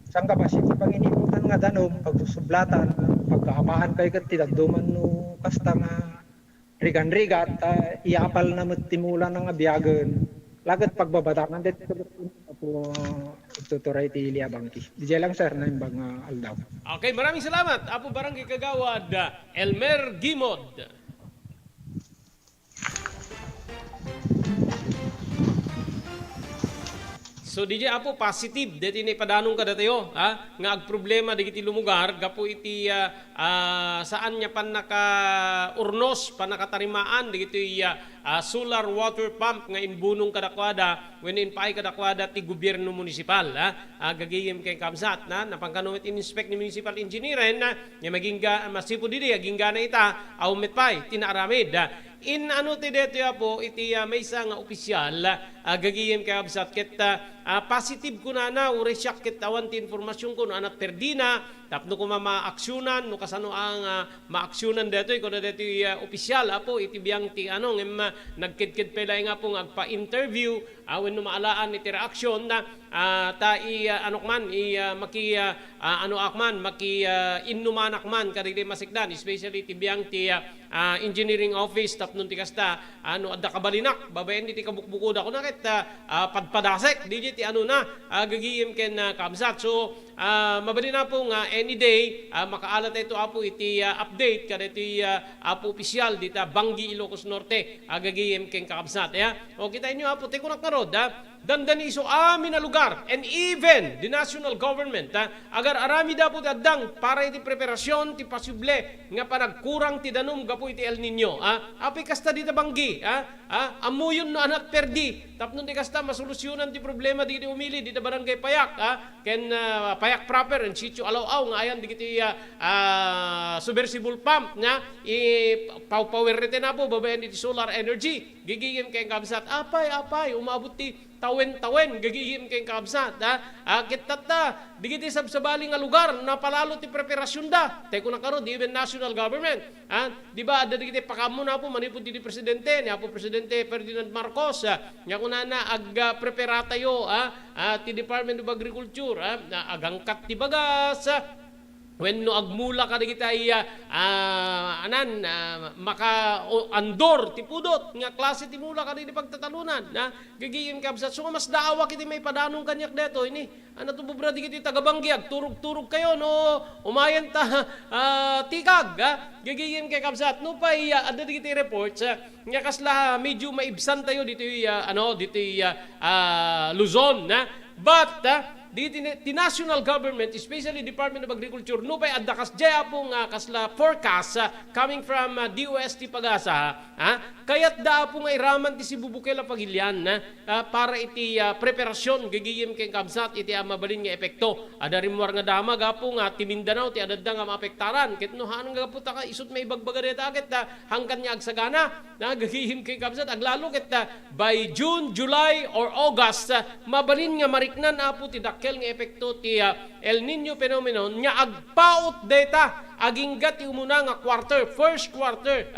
sang kapasit sa panginimutan nga danom pagsusublatan pagkaapahan kay ket tidagduman no kasta nga rigan-rigat iapal na matimulan ng abiyagan lagat pagbabatangan dito po tuturay ti liabangki DJ lang sir na imbang aldaw. Okay, maraming salamat. Apo Barangay Kagawad, Elmer Gimod. So DJ Apo positive dito ni padanong kada tayo ha nga ag problema digiti lumugar gapo iti saan nya pan naka urnos pan nakatarimaan digiti solar water pump nga inbunong kadakwada when inpaay kadakwada ti gobyerno munisipal gagayem kay kamsat na napangkanumit inspect ni municipal engineer na maging masipo didi aging gana ita aumet pay tinaaramid in ano ti dito po iti may isa nga opisyal gagayem kay absat ket positive ko na ure siya ket awan ti informasyon ko no anak perdina tapno ko maaksyonan no kasano ang maaksyonan dito ko na dito opisyal apo iti biyang ti ano ngem nagkidkid pala nga po agpa-interview when no maalaan iti reaksyon na ta anokman maki ano akman maki innumanak man kadili masikdan especially ti biyang ti engineering office tapno ti kasta ano adda kabalinak babaen ti kabukbukod ako na ket padpadasek di ti ano na gagiyem ken kamsat so mabali na po nga any day makaalat ito apo iti update kada iti apo opisyal dita Banggi Ilocos Norte gagiyem ken kamsat o kita inyo apo ti kunak narod dandani iso amin na lugar and even the national government agar arami da po dadang para iti preparasyon ti posible nga panagkurang ti danom gapo iti El Nino api kasta dita Banggi amuyon no anak perdi tapno ti kasta masolusyonan ti problema di umili dita barangay Payak ken Payak proper and sitio Alaw-aw nga ayan digiti submersible pump nya power rete na po babayan iti solar energy gigigim kay kamsat apay umabot ti tawen gagihim kay kabsat kitata digiti sabsabali nga lugar na palalo ti preparasyon da tay ko nakaro di even national government di ba adda digiti pakamo na po manipud ti presidente ni apo presidente Ferdinand Marcos nya kunana ag prepara tayo ti Department of Agriculture agangkat ti bagas when no agmula ka digita maka andor ti pudot nga klase ti mula ka di pagtatalunan gagiyem kabsat so mas daawa kiti may padanong kanyak deto ini ano to bubra digiti tagabanggiyag turog kayo no umayan ta tikag gagiyem kay kabsat no pa adda digiti reports nga kasla medyo maibsan tayo dito dito Luzon but the national government, especially Department of Agriculture, no pa'y addakas dya pong kasla forecast coming from DOST Pagasa, kaya't da po nga iraman ti si Bubukela Pagilian para iti preparasyon gagiyem kay kamsat iti mabalin nga epekto. Ada rimwar nga dama gapo nga ti Mindanao ti adadda nga maapektaran. Ket no hanang gaputa ka isut may bagbaga deta ket hangkan nya agsagana gagiyem kay kamsat aglalo ket by June, July or August mabalin nga mariknan apo ti kel nga epekto ti El Nino phenomenon nya agpaot data aginggat ti umuna nga first quarter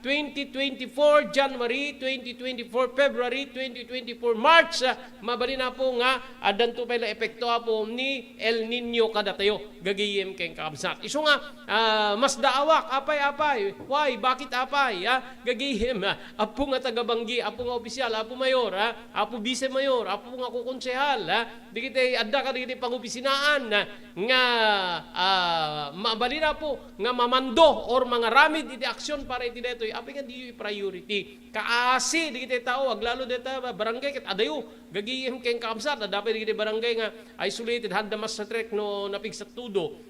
2024 January, 2024 February, 2024 March mabali na po nga adan to pala epekto po ni El Nino kada tayo gagiyem kay kabsat iso nga mas daawak apay why bakit apay gagiyem apo nga tagabanggi apo nga opisyal apo mayor apo vice mayor apo nga kukonsehal digiti adda ka digiti pangopisinaan nga mabali na po nga mamando or mga ramid iti aksyon para iti detoy api nga di priority kaasi digiti tao aglalo deta barangay ket adayo gagiyem ken kamsat dapat digiti barangay nga isolated handa mas sa trek no napig sa tudo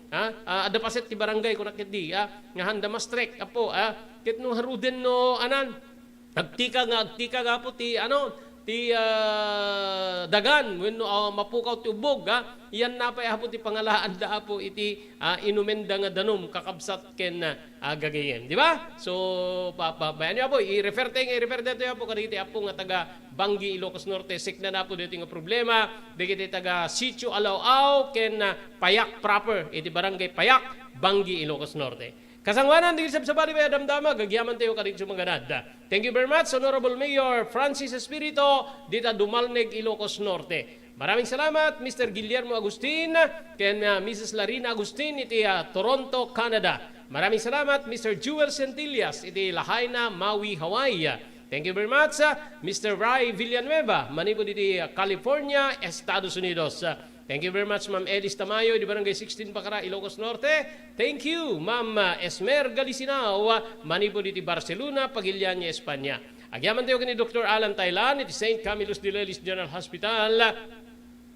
ada paset ti barangay kun ket di nga handa mas trek apo ket no haruden no anan agtika nga po ti ti dagan wenno mapukaw ti ubog yan na pa hapon ti pangalaan da po iti inumenda nga danom kakabsat ken gagayen, di ba? So bayan niyo po i-refer dito po kaditi apo nga taga Bangi Ilocos Norte sikna na po dito nga problema digiti taga Sitio Alao ken Payak proper iti barangay Payak Bangi Ilocos Norte. Kasangwanan din sa bali pa damdama gagyaman tayo kadito sumaganad. Thank you very much Honorable Mayor Francis Espirito dita Dumalneg Ilocos Norte. Maraming salamat Mr. Guillermo Agustin ken Mrs. Larina Agustin iti Toronto, Canada. Maraming salamat Mr. Jewel Centillas iti Lahaina, Maui, Hawaii. Thank you very much Mr. Ray Villanueva manipod iti California, Estados Unidos. Thank you very much, Ma'am Elis Tamayo, di Barangay 16 Pacara, Ilocos Norte. Thank you, Ma'am Esmer Galisinao, manipod iti Barcelona, Pagilianya, Espanya. Agyaman tayo kini Dr. Alan Taylan, iti St. Camillus de Lelis General Hospital.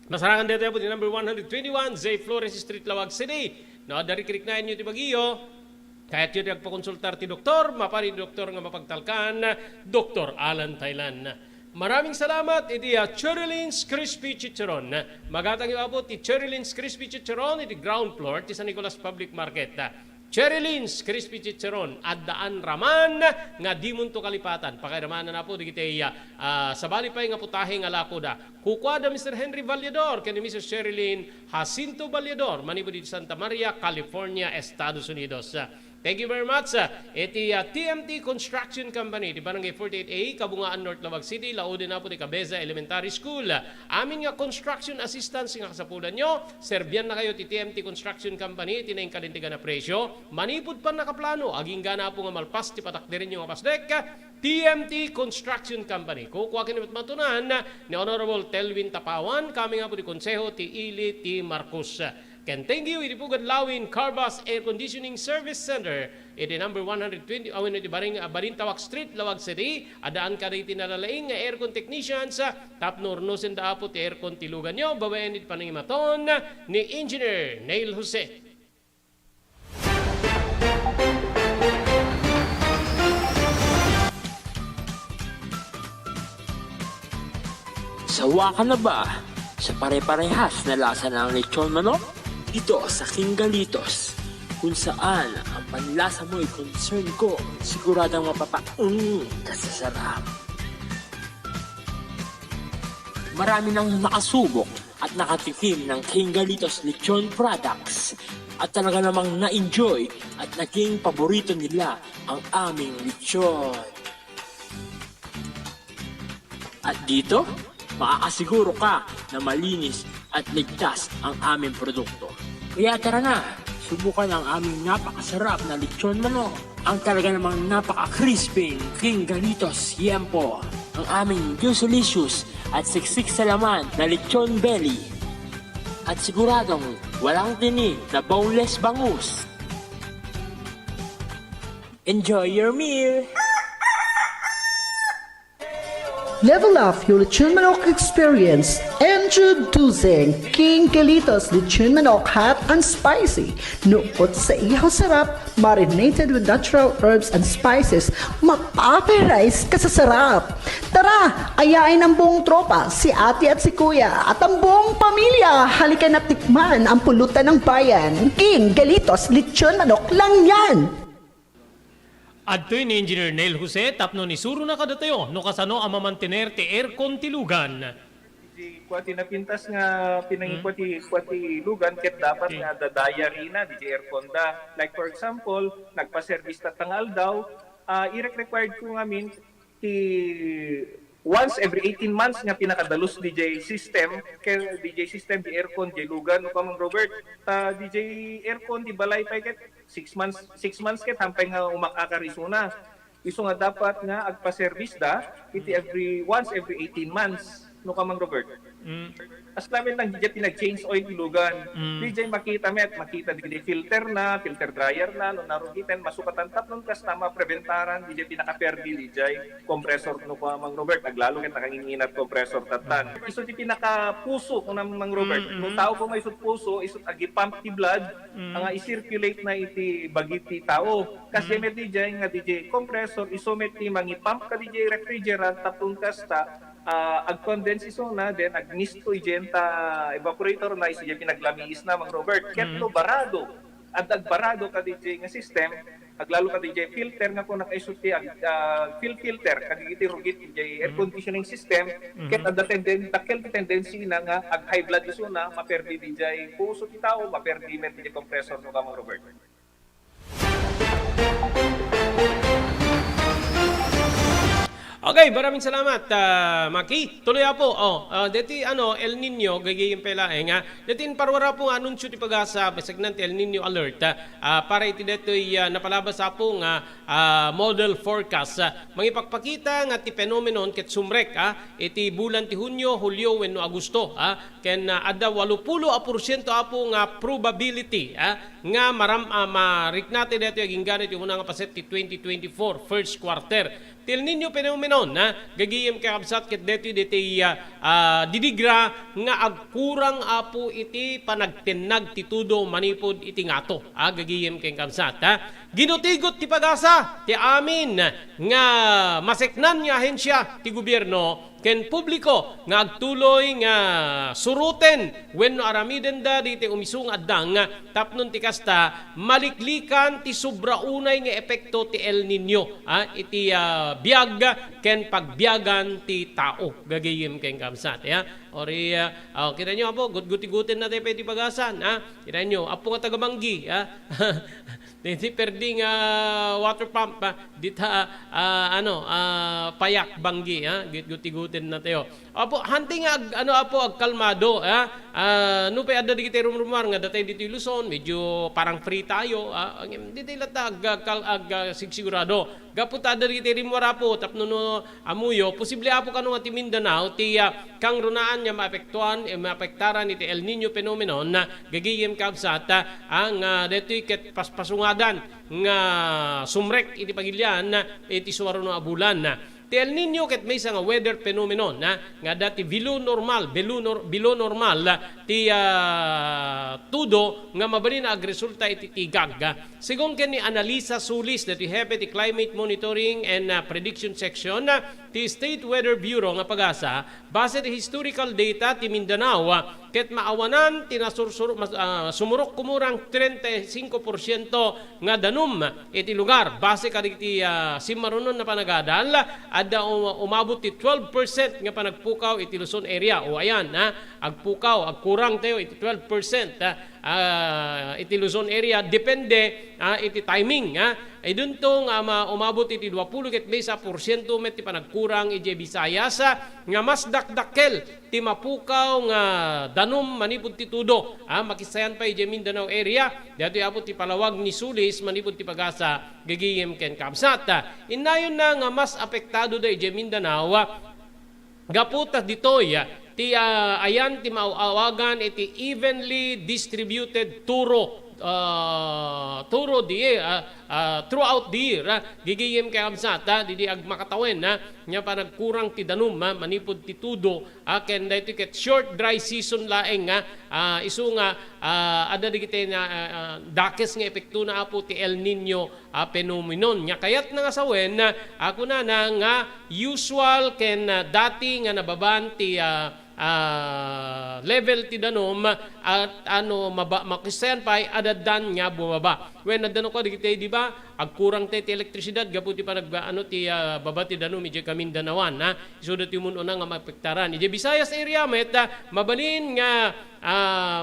Masarangan dito po di number 121, Zay Flores Street, Lawag City. Dari kiriknayan nyo ti Bagio. Kahit yun nagpakonsultar ti doktor, mapari doktor nga mapagtalkan, Dr. Alan Taylan. Maraming salamat iti Cherylins Crispy Chicharon. Magatang iabot ti Cherylins Crispy Chicharon iti ground floor ti San Nicolas Public Market. Cherylins Crispy Chicharon addaan raman nga di munto kalipatan. Pakiramanan na po digiti sabali pa nga putahe nga lakoda. Kukwada Mr. Henry Vallador ken Mrs. Sherilyn Jacinto Vallador manipod di Santa Maria, California, Estados Unidos. Thank you very much. Iti TMT Construction Company, di Barangay 48A, Kabungaan, North Lawag City, laude na po di Cabeza Elementary School. Amin nga construction assistance nga kasapulan nyo, serbian na kayo ti TMT Construction Company, tinayin kalintigan na presyo, manipod pa nakaplano, aging gana po nga malpas, ti patakdirin yung apasdek, TMT Construction Company. Kukuha kinimit matunan ni Honorable Telvin Tapawan, kami nga po di Konseho, ti Ili, ti Marcos. Can thank you iti Pugad Lawin Carbas Air Conditioning Service Center iti number 120 awin iti Barintawak Street, Lawag City. Adaan ka iti nalalaing nga aircon technicians tapno urnusin da apo ti aircon tilugan nyo babayan iti panangimaton ni Engineer Neil Jose. Sawa ka na ba sa pare-parehas na lasa ng lechon manok? Dito sa King Galitos, kung saan ang panlasa mo ay concern ko, siguradang kasasarap. Marami nang nakasubok at nakatikim ng King Galitos lechon products at talaga namang na-enjoy at naging paborito nila ang aming lechon. At dito, makakasiguro ka na malinis at ligtas ang aming produkto. Kaya tara na, subukan ang aming napakasarap na lechon manok. Ang talaga namang napaka-crispy King Galitos Yempo. Ang aming juicelicious at siksik sa laman na lechon belly. At siguradong walang tinig na boneless bangus. Enjoy your meal! Level up your Lechon Manok experience. Introducing King Galitos Lechon Manok Hot and Spicy. Nukot sa ihaw sarap, marinated with natural herbs and spices, mapaperize ka sa sarap. Tara, ayain ang buong tropa, si ate at si kuya, at ang buong pamilya. Halika na tikman ang pulutan ng bayan. King Galitos Lechon Manok lang yan. Adtoy ni Engineer Neil Jose, tapno ni Suro na kadatayo, no kasano ang mamantener ti aircon tilugan. Di kwati napintas nga pinangikwati lugan ket dapat nga dadaya rina di aircon da. Like for example, nagpa-service tatangal daw, i-required ko ngamin ti once every 18 months nga pinakadalos DJ system di aircon di lugan no kamang Robert DJ aircon di balay pa ket 6 months ket hampay nga umakakarisuna iso nga dapat nga agpa-service da iti once every 18 months no kamang Robert. As namin lang DJ pinag-change oil ilugan. DJ makita di filter dryer na no narugitan masukatan tapnon kas tama preventaran DJ pinaka-perdi DJ compressor no kamang Robert aglalo ket nakanginginat compressor tatan. Iso di pinaka-puso no namang Robert. No tao ko may isut puso isut agi pump ti blood ang i-circulate na iti bagiti tao. Kasi met DJ nga DJ compressor iso met ti mangi-pump ka DJ refrigerant tapnon kasta ag condense zona then ag mist to igenta evaporator na isi pinaglamiis na Mang Robert ket no barado at agbarado ka DJ nga system aglalo ka DJ filter nga kung nakaisulti ag filter kagiti rugit DJ air conditioning system ket at dakkel tendency na nga ag high blood isuna maperdi DJ puso ti tao maperdi met DJ compressor no ka Mang Robert. Okay, maraming salamat, Maki. Tuloy po. Deti El Nino gagayim pela nga. Deti parwara po anunsyo ti pagasa basagnan ti El Nino alert para iti detoy napalabas po nga model forecast. Mangipakpakita nga ti phenomenon ket sumrek iti bulan ti Hunyo, Hulyo wenno Agosto ken adda 80% apo nga probability nga mariknate detoy aging ganit yung unang paset ti 2024 first quarter. Til ninyo phenomenon gagiyem kakabsat ket deti didigra nga agkurang apo iti panagtenag ti tudo manipod iti ngato gagiyem kay kabsat ginutigot ti pagasa ti amin nga maseknan nga ahensya ti gobyerno ken publiko nga agtuloy nga suruten wenno aramiden da diti umisung addang tapnon ti kasta maliklikan ti sobra unay nga epekto ti El Nino iti biag ken pagbiagan ti tao gagayem ken kamsat ori kita nyo apo gutguti-gutin na tayo pwede pagasan kita nyo apo nga tagamanggi Di perding water pump dita payak banggi guti-gutin na tayo. Apo hunting ag kalmado no pa adda digiti rumrumar nga datay dito Luzon medyo parang free tayo dito lata ag sigurado. Gapot adda digiti rimwara po tapno no amuyo posible apo kanu nga ti Mindanao ti kang runaan nya maapektuhan maapektaran iti El Nino phenomenon na gagiyem kabsat ang detoy ket paspasungadan nga sumrek iti pagilyan iti suwaro no abulan ti El Nino ket may nga weather phenomenon nga dati below normal ti tudo nga mabalin ag resulta iti tigag sigon ken ni Analisa Sulis dati hepe ti climate monitoring and prediction section ti State Weather Bureau nga pagasa base ti historical data ti Mindanao ket maawanan sumurok kumurang 35% nga danum iti lugar base kaditi simarunon na panagadal adda umabot ti 12% nga panagpukaw iti Luzon area o ayan agpukaw agkurang tayo iti 12% iti Luzon area depende iti timing idun to nga umabot iti 20 ket mesa porsyento met ti panagkurang iti Visayas nga mas dakdakkel ti mapukaw nga danum manipud ti tudo makisayan pa iti Mindanao area dati abot ti palawag ni Sulis manipud ti pagasa gagiyem ken kabsat inayon na nga mas apektado da iti Mindanao gaputa ditoy ti ayan ti maawagan iti evenly distributed turo throughout the year gigiyem kay kamsat didi ag makatawen nya panagkurang ti danum manipod ti tudo ken daytoy ket short dry season laeng isu nga adda digiti dakes nga epekto na apo ti El Nino phenomenon nya kayat na nga sawen ako na nga usual ken dati nga nababan ti level ti danom at makisayan pa adadan nga bumaba. When nadano ko digiti di ba agkurang ti elektrisidad gapu ti panag ti baba ti danom ije Kamindanawan isu dati mun una nga mapektaran ije Visayas area met mabalin nga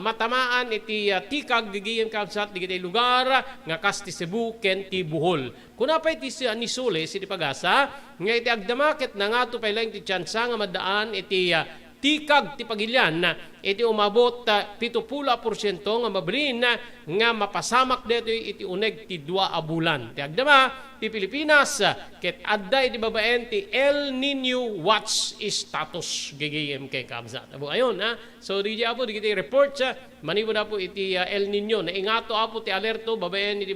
matamaan iti tikag gigiyem kabsat digiti lugar nga kas ti Cebu ken ti Bohol. Kunapay ti ni Sules iti pagasa nga iti agdamaket na nga to pailang ti tsansa nga madaan iti tikag ti pagilyan iti umabot 70% nga mabalin nga mapasamak dito iti uneg ti 2 a bulan. Ti agdama ti Pilipinas ket adda iti babaen ti El Nino watch status gigiyem kay kabsat. Abo ayon so di apo digiti report manipod apo iti El Nino na ingato apo ti alerto babaen iti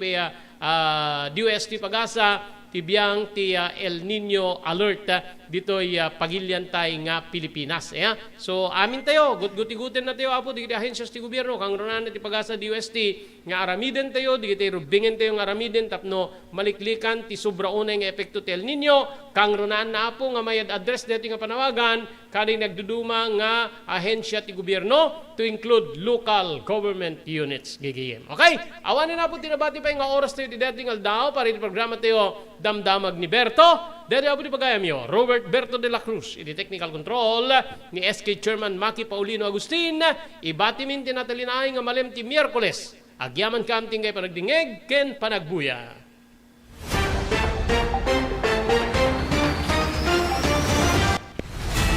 DOST pagasa tibiyang ti El Nino alert dito'y pagilyan tayo nga Pilipinas. So amin tayo, gut-gutigutin na tayo apo, di ahensya ti gobyerno, kang ronan ti pag-asa di UST, nga aramiden tayo, di tayo rubingin tayo nga aramiden, tapno maliklikan ti sobra unay nga epekto ti El Nino, kang ronan na apo nga may address dito nga panawagan, kani nagduduma nga ahensya ti gobyerno to include local government units. GGM. Okay? Awanin na po tinabati pa yung oras tayo ti dating aldaw para iti programa tayo Damdamag ni Berto. Dere po di pagayam yo, Robert Berto de la Cruz, iti technical control, ni SK Chairman Maki Paulino Agustin, ibatimin tinatalinaay nga malem ti Miyerkules. Agyaman kamting kay panagdingeg, ken panagbuya.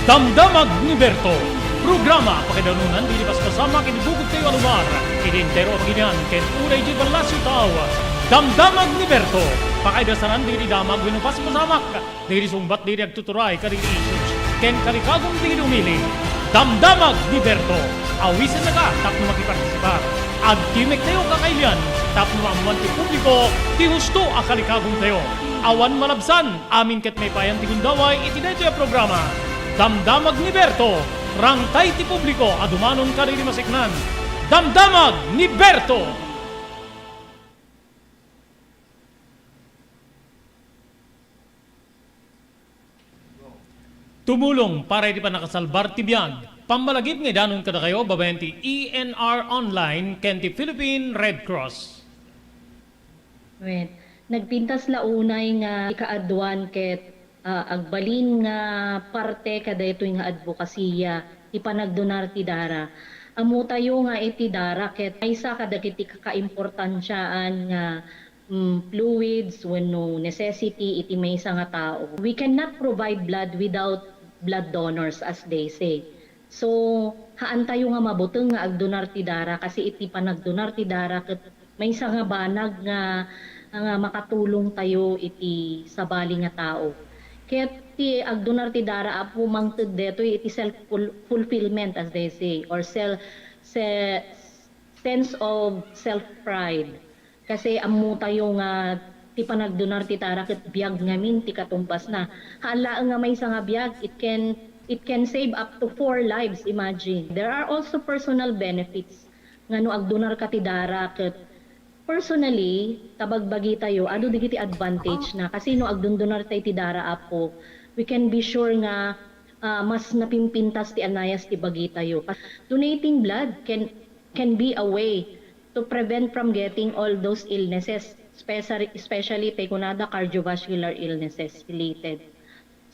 Damdamag ni Berto. Programa pakidanunan dilipas kasama kinibugod kayo alumar. Kinintero at ginyan ken unay di balasyo tao. Damdamag ni Berto. Pakaidasaran diri damag winupas pasamak. Diri sumbat diri agtuturay kadiri issues. Ken karikagong diri umili. Damdamag ni Berto. Awisan na ka tapno makipartisipar. Agtimek tayo kakailian. Tapno maamuan ti publiko. Ti husto akalikagong tayo. Awan malabsan. Amin ket may payan ti gundaway iti daytoy a programa. Damdamag ni Berto, rangtay ti publiko, adumanon ka rin masiknan. Damdamag ni Berto! Tumulong para iti pa nakasalbar ti biyag. Pamalagip nga danon kada kayo, babayan ti ENR Online, ken ti Philippine Red Cross. Wait. Nagpintas launay nga ikaadwan ket agbalin nga parte kada ito nga advokasya ipanagdonar ti dara. Amo tayo nga iti dara ket aysa kada kiti kakaimportansyaan nga fluids wenno necessity iti maysa nga tao. We cannot provide blood without blood donors as they say. So haan tayo nga mabuteng nga agdonar ti dara kasi iti panagdonar ti dara ket maysa nga banag nga makatulong tayo iti sabali nga tao. Kaya ti agdonar ti dara apo mangted deto iti self-fulfillment as they say or sense of self-pride. Kasi amo tayo nga ti panagdonar ti dara ket biag ngamin ti katumpas na. Hala nga may nga biag it can save up to 4 lives, imagine. There are also personal benefits ngano agdonar ka ti dara ket personally, tabagbagi tayo, ano digiti advantage na kasi no agdundunar tayo ti dara apo, we can be sure nga mas napimpintas ti anayas ti bagi tayo. Donating blood can be a way to prevent from getting all those illnesses, especially kunada cardiovascular illnesses related.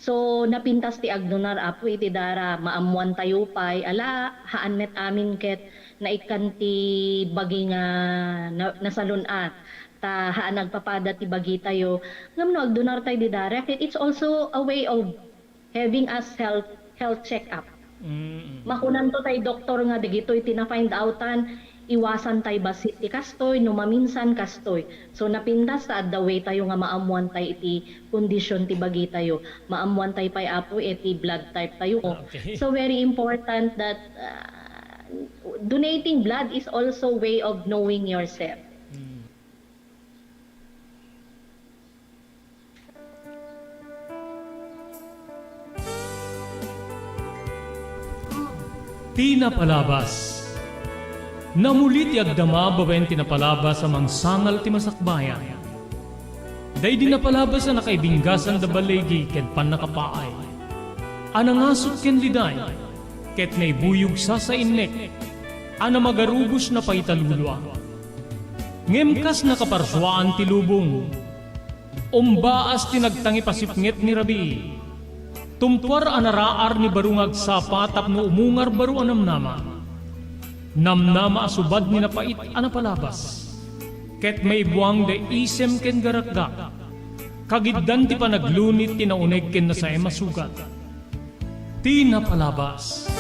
So napintas ti agdonar apo iti dara maamuan tayo pay ala haan met amin ket naikan ti bagi nga nasalunat ta haan nagpapada ti bagi tayo ngamno agdonar tayo di dara ket it's also a way of having us health check up. Makunan to tayo doktor nga digitoy tina-find outan iwasan tayo basit ti kastoy no maminsan kastoy. So napintas ta the way tayo nga maamuan tayo iti condition ti bagi tayo. Maamuan tayo pay apo iti blood type tayo. Okay. So very important that donating blood is also way of knowing yourself. Tina Palabas. Namulit ti agdama babayan tinapalabas sa mangsangal ti masakbayan. Day di napalabas na nakaibinggasan da balegi ken pan nakapaay. Anangasot ken liday, ket naibuyog sa innek, ana magarubos na paitalulwa. Ngemkas na kaparswaan ti lubong, umbaas ti nagtangi pasipnget ni Rabi. Tumpar anaraar ni barungag sapa tapno umungar baru anamnama. Namnama asubad ni napait anapalabas. Ket may buwang da isem ken garakgak. Kagiddan ti panaglunit ti nauneg ken nasae masugat. Ti napalabas.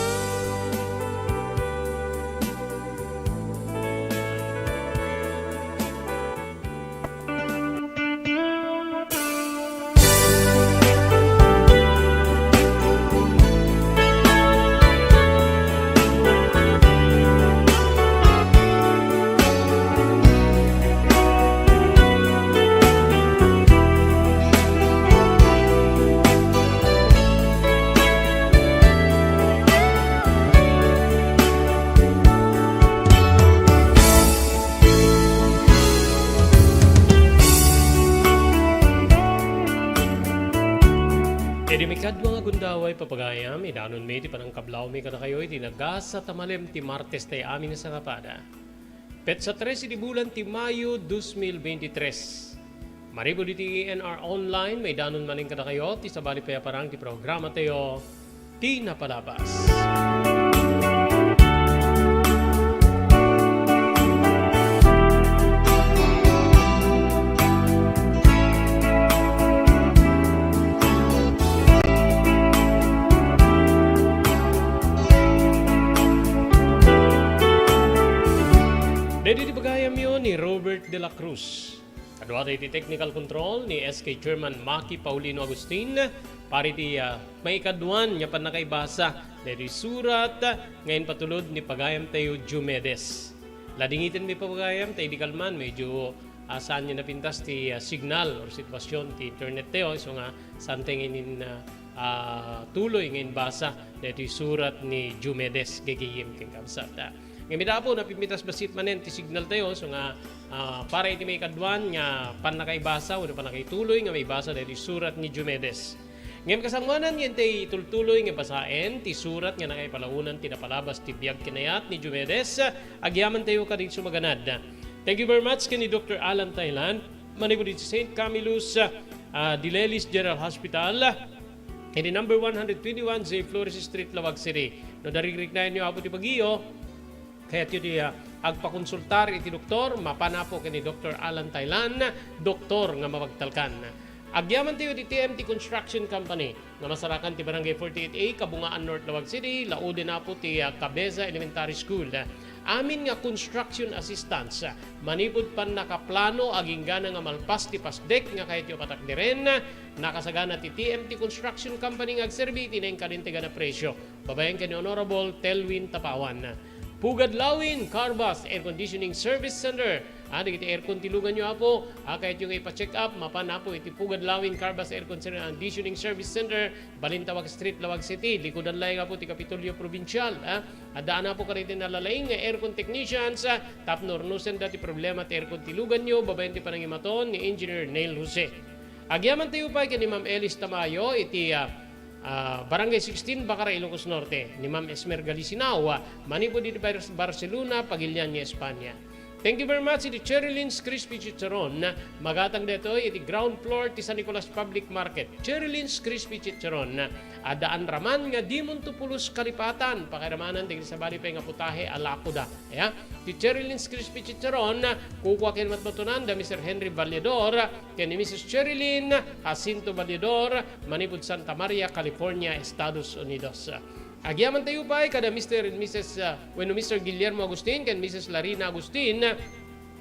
Edi mikad mga gundaway papagayam, idanon may ti panang kablaw may kada kayo, iti nagasa tamalem ti Martes tay amin sa kapada. Pet sa 13 di bulan ti Mayo 2023. Maribo di ti ENR Online, may danon maning kada kayo, ti sabali pa parang ti programa tayo, ti napalabas. Dito di bagayam yun ni Robert de la Cruz. Kadwa tayo ti technical control ni SK Chairman Maki Paulino Agustin. Pari ti may kadwan niya pa nakaibasa. Dito surat ngayon patulod ni pagayam tayo Jumedes. Ladingitin may pagayam tayo di kalman. Medyo saan niya napintas ti signal or sitwasyon ti internet tayo. So nga saan tayo ngayon tuloy ngayon basa. Dito surat ni Jumedes gagayim kang kabsata. Ngayon po, napimitas basit manen ti signal tayo. So nga, para iti may kadwan nga pan nakaibasa o pan nakaituloy nga may basa dahil surat ni Jumedes. Ngayon kasangwanan ngayon tayo tultuloy nga basaen ti surat nga nakaipalaunan ti napalabas ti biyag kinayat ni Jumedes. Agyaman tayo ka din sumaganad. Thank you very much kini Dr. Alan Thailand. Manigo di St. Camillus Dilelis General Hospital. In the number 121 J. Flores Street, Lawag City. No darigrig na inyo apo ti Baguio. Kaya ito di agpakonsultar iti doktor, mapanapo kini Dr. Alan Thailand, doktor nga mapagtalkan. Agyaman tayo di TMT Construction Company, nga masarakan ti Barangay 48A, Kabungaan North, Lawag City, laude na po ti Cabeza Elementary School. Amin nga construction assistance, manipod pan nakaplano, aging gana nga malpas ti pasdek, nga kahit yung patakdiren, nakasagana ti TMT Construction Company nga agserbi, tinayang kalintiga na presyo. Babayan ka ni Honorable Telwin Tapawan. Pugad Lawin, Carbas, Air Conditioning Service Center. Iti aircon tilugan nyo po. Kahit yung ipa-check up, mapana po iti Pugad Lawin, Carbas, Air Conditioning Service Center, Balintawak Street, Lawag City. Likodan lang po ti Kapitolyo Provincial. Adaan na po ka rin nalalaing aircon technicians. Tapnornusen dati problema ti aircon tilugan nyo. Babayan ti panangimaton ni Engineer Neil Jose. Agyaman tayo pa kay ni Ma'am Elis Tamayo, iti Barangay 16, Bacara, Ilocos Norte, ni Ma'am Esmer Galicinao, manipo dito Barcelona, Pagilian ni Espanya. Thank you very much, iti Cherylins Crispy Chicharon, magatang dito, iti ground floor, ti San Nicolas Public Market. Cherylins Crispy Chicharon, adaan raman nga di Montupulos Kalipatan, pakiramanan, tigil sa bali pa nga putahe, alakuda. Ti Cherylins Crispy Chicharon, kukuha kayo matmatunan, da Mr. Henry Valledor, kaya ni Mrs. Cherilyn Jacinto Valledor, manipod Santa Maria, California, Estados Unidos. Agyaman tayo pa kada Mr. and Mrs. Mr. Guillermo Agustin and Mrs. Larina Agustin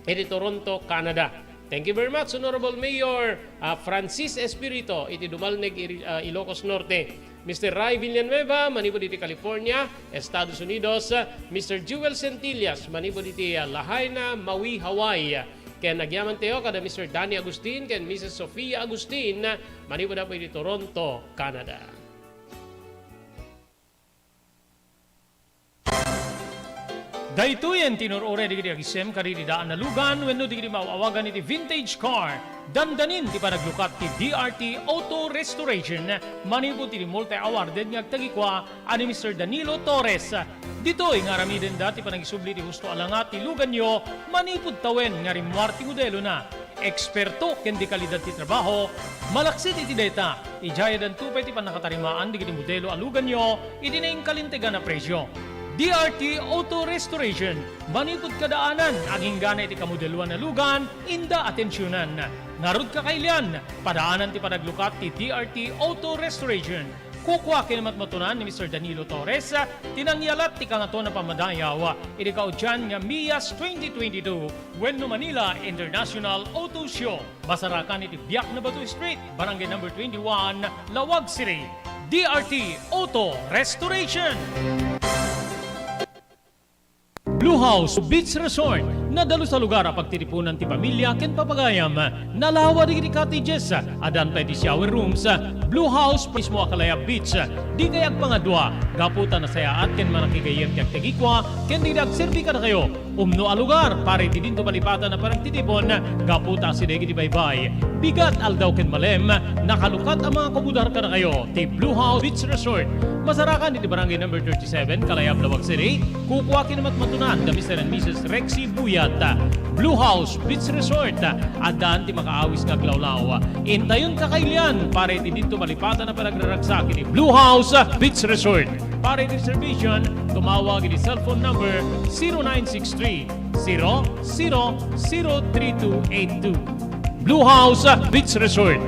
iti Toronto, Canada. Thank you very much, Honorable Mayor Francis Espirito, iti Dumalneg, Ilocos Norte. Mr. Ray Villanueva, manipod iti California, Estados Unidos. Mr. Jewel Centillas, manipod iti Lahaina, Maui, Hawaii. Kaya nagyaman tayo kada Mr. Danny Agustin and Mrs. Sofia Agustin, manipod po iti Toronto, Canada. Daytoyen tinurore digiti agisem karidi daan na lugan wenno digiti maawagan iti vintage car. Dandanin ti panaglukat ti DRT Auto Restoration. Manipod ti multi awarded nga agtagikwa ani Mr. Danilo Torres. Ditoy nga ramiden dati panagisubli ti husto alangat ti lugan nyo, manipod tawen nga rimwar ti modelo na. Eksperto ken di kalidad ti trabaho, malaksit iti data. Ijaya dan tupay ti panakatarimaan digiti modelo alugan nyo, iti na kalintegan na presyo. DRT Auto Restoration, manipod kadaanan, aging gana iti kamodeluan na lugan, inda atensyonan. Narod kakailian, padaanan ti panaglukat ti DRT Auto Restoration. Kukwa kinamatmatunan ni Mr. Danilo Torres, tinangyalat ti kangato na pamadayaw, iti kaudyan nga MIAS 2022, Wenno Manila International Auto Show. Basarakan iti Biak na Batu Street, Barangay number 21, Lawag City. DRT Auto Restoration. Blue House Beach Resort nadalo sa lugar a pagtitipunan ti pamilya ken papagayam. Nalawa digiti cottages, adan pa di shower rooms, Blue House mismo Akalaya Beach. Di kayag pangadwa, gaputan na saya at ken manakigayem ti agtegikwa, ken di agserbi ka na kayo. Umno a lugar, pare di dinto malipatan na parang titipon, gaputa si degi di baybay. Bigat aldaw ken malem, nakalukat ang mga komudar ka na kayo, ti Blue House Beach Resort. Masarakan di barangay number 37, Kalayab, Lawag City. Kukuha kinamat matunan da Mr. and Mrs. Rexy Buyat. Blue House Beach Resort. Adaan ti makaawis nga glawlaw. Intayon kakailian, pare ti dito malipatan na panagraragsak ni Blue House Beach Resort. Para reservation, tumawag ni cellphone number 0963 003282. Blue House Beach Resort.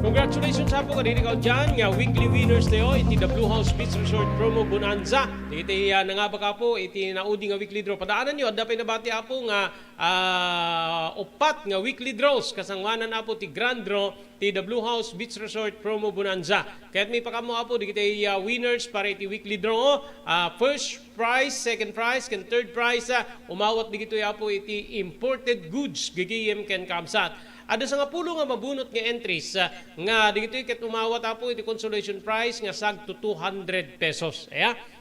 Congratulations sa po kanina ikaw dyan nga weekly winners tayo iti the Blue House Beach Resort Promo Bonanza. Iti nangaba ka po iti naudi nga weekly draw. Padaanan nyo, adda pinabati po nga upat nga weekly draws kasangwanan na po ti grand draw ti the Blue House Beach Resort Promo Bonanza. Kaya't may pakamo po di kita winners para iti weekly draw. First prize, second prize, ken third prize. Umawat di kito po iti imported goods gigiyem ken kamsat. Ada sa nga pulo nga mabunot nga entries nga dito ket umawat po iti consolation prize nga sag to 200 pesos.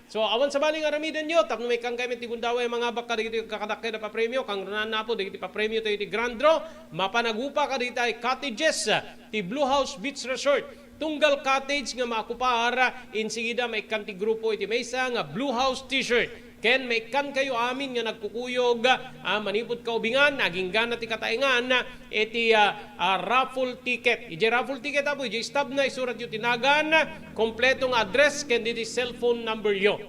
So awan sa baling aramidan nyo, tapno may kang kami ti gundaway mga baka dito kakadakay na pa premyo, kang runan na po dito pa premyo tayo iti grand draw, mapanagupa ka dito ay cottages ti Blue House Beach Resort. Tunggal cottage nga makupara, insigida may kanti grupo iti mesa nga Blue House t-shirt. Ken may kan kayo amin nga nagkukuyog, manipod kaubingan, naging gana ti kataingan, iti raffle ticket. Ije raffle ticket po, ije stub na isurat yung tinagan, kompletong address, ken iti cellphone number yo.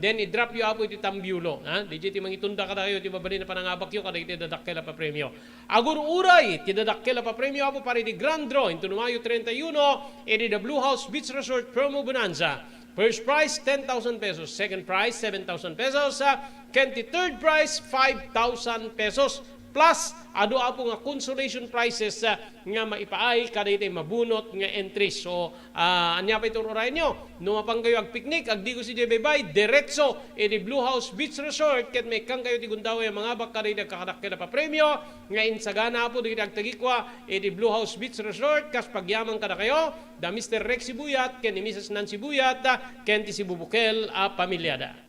Then i-drop yo po iti tambyulo. Ije ti mangitunda kada kayo, ti babali na panangabak yo, kada iti dadakkel pa premyo. Agur uray, ti dadakkel pa premyo po para iti grand draw, into Mayo 31, iti the Blue House Beach Resort Promo Bonanza. First prize, 10,000 pesos. Second prize, 7,000 pesos. Kenti third prize, 5,000 pesos. Plus, ado po nga consolation prizes nga maipaay kada iti mabunot nga entries. So, anya pa itong oray nyo. Numapang kayo ag picnic, ag di ko si Jebebay, diretso iti Blue House Beach Resort. Ket may kang kayo ti gundaway mga baka rin nagkakadakil na pa premyo. Nga insagana po di agtagikwa iti Blue House Beach Resort. Kas pagyaman kada kayo, da Mr. Rexy Buyat, ken ni Mrs. Nancy Buyat, ken ti si Bubukel pamilyada.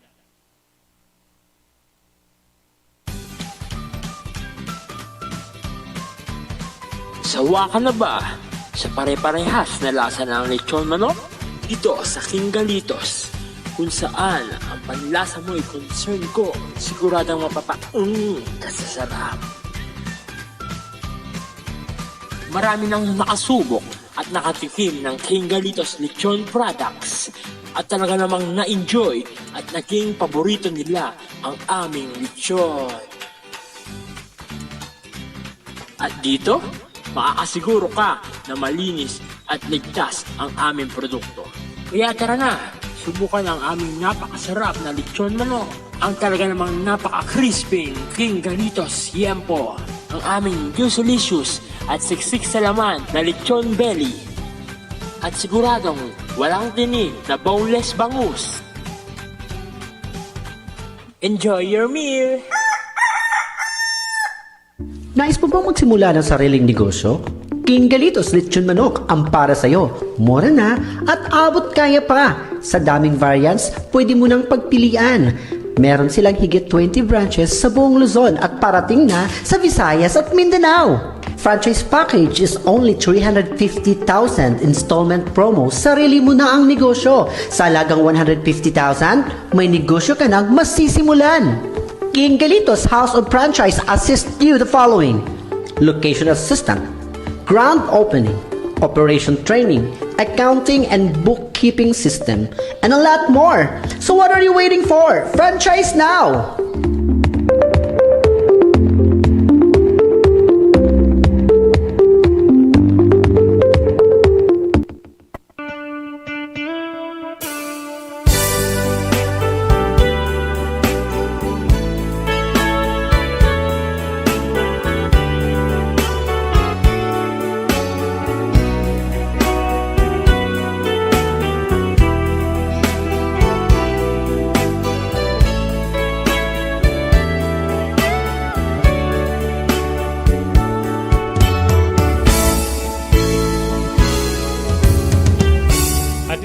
Sawa ka na ba sa pare-parehas na lasa ng lechon manok? Dito sa King Galitos, kung saan ang panlasa mo ay concern ko, siguradang kasasarap. Marami nang nakasubok at nakatikim ng King Galitos lechon products at talaga namang na-enjoy at naging paborito nila ang aming lechon. At dito, makakasiguro ka na malinis at ligtas ang aming produkto. Kaya tara na, subukan ang aming napakasarap na lechon manok. Ang talaga namang napaka-crispy King Galitos Yempo. Ang aming juicelicious at siksik sa laman na lechon belly. At siguradong walang tinig na boneless bangus. Enjoy your meal! Nais mo bang magsimula ng sariling negosyo? King Galitos Lechon Manok ang para sa'yo. Mura na at abot kaya pa. Sa daming variants, pwede mo nang pagpilian. Meron silang higit 20 branches sa buong Luzon at parating na sa Visayas at Mindanao. Franchise package is only 350,000 installment promo. Sarili mo na ang negosyo. Sa halagang 150,000, may negosyo ka nang masisimulan. King Galitos House of Franchise assists you the following: location assistant, grand opening, operation training, accounting and bookkeeping system, and a lot more. So what are you waiting for? Franchise now!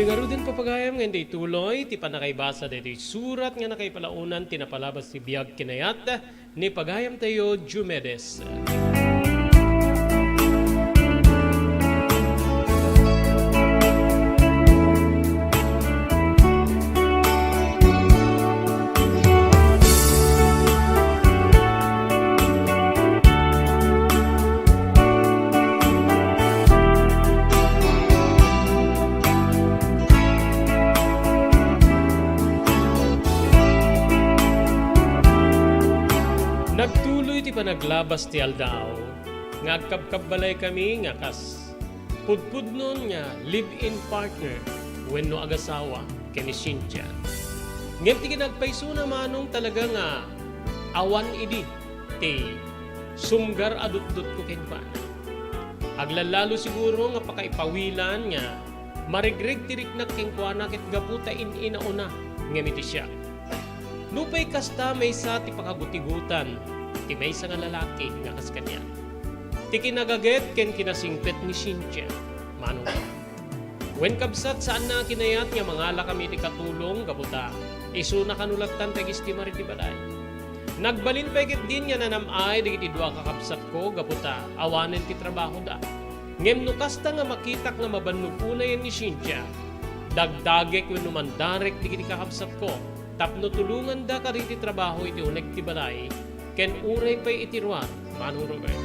Pwede nga rin din papagayam nga hindi tuloy, ti pa nakaibasa dito surat nga nakaipalaunan, tinapalabas ti biyag kinayat, ni pagayam tayo, Jumedes. Nagtuloy ti panaglabas ti aldaw, nga agkabkabbalay kami nga kas pudpud nun nga live-in partner wenno agasawa kini Cynthia. Ngem ti kinagpayso na manong talaga nga awan idi ti sumgar adut-dut ko kenpa. Aglalalo siguro nga pakaipawilan nga marigrig tirik na kengkuana ket gaputa inauna ngem iti siya. Lupay kasta may sa ti pakagutigutan, ti may sa nga lalaki nga kas kanya. Ti kinagaget ken kinasingpet ni Cynthia, manong. Wen kabsat saan na kinayat nga mangala kami ti katulong, gabuta, iso na kanulagtan tagis ti mariti balay. Nagbalin pekit din nga nanamay, digiti dua kakabsat ko, gabuta, awanen ti trabaho da. Ngem no kasta nga makitak nga mabanupuna yan ni Cynthia, dagdagek wen numandarek digiti kakabsat ko, tapno tulungan da kariti trabaho iti unek ti balay, ken uray pa'y itiruan, Manong Robert.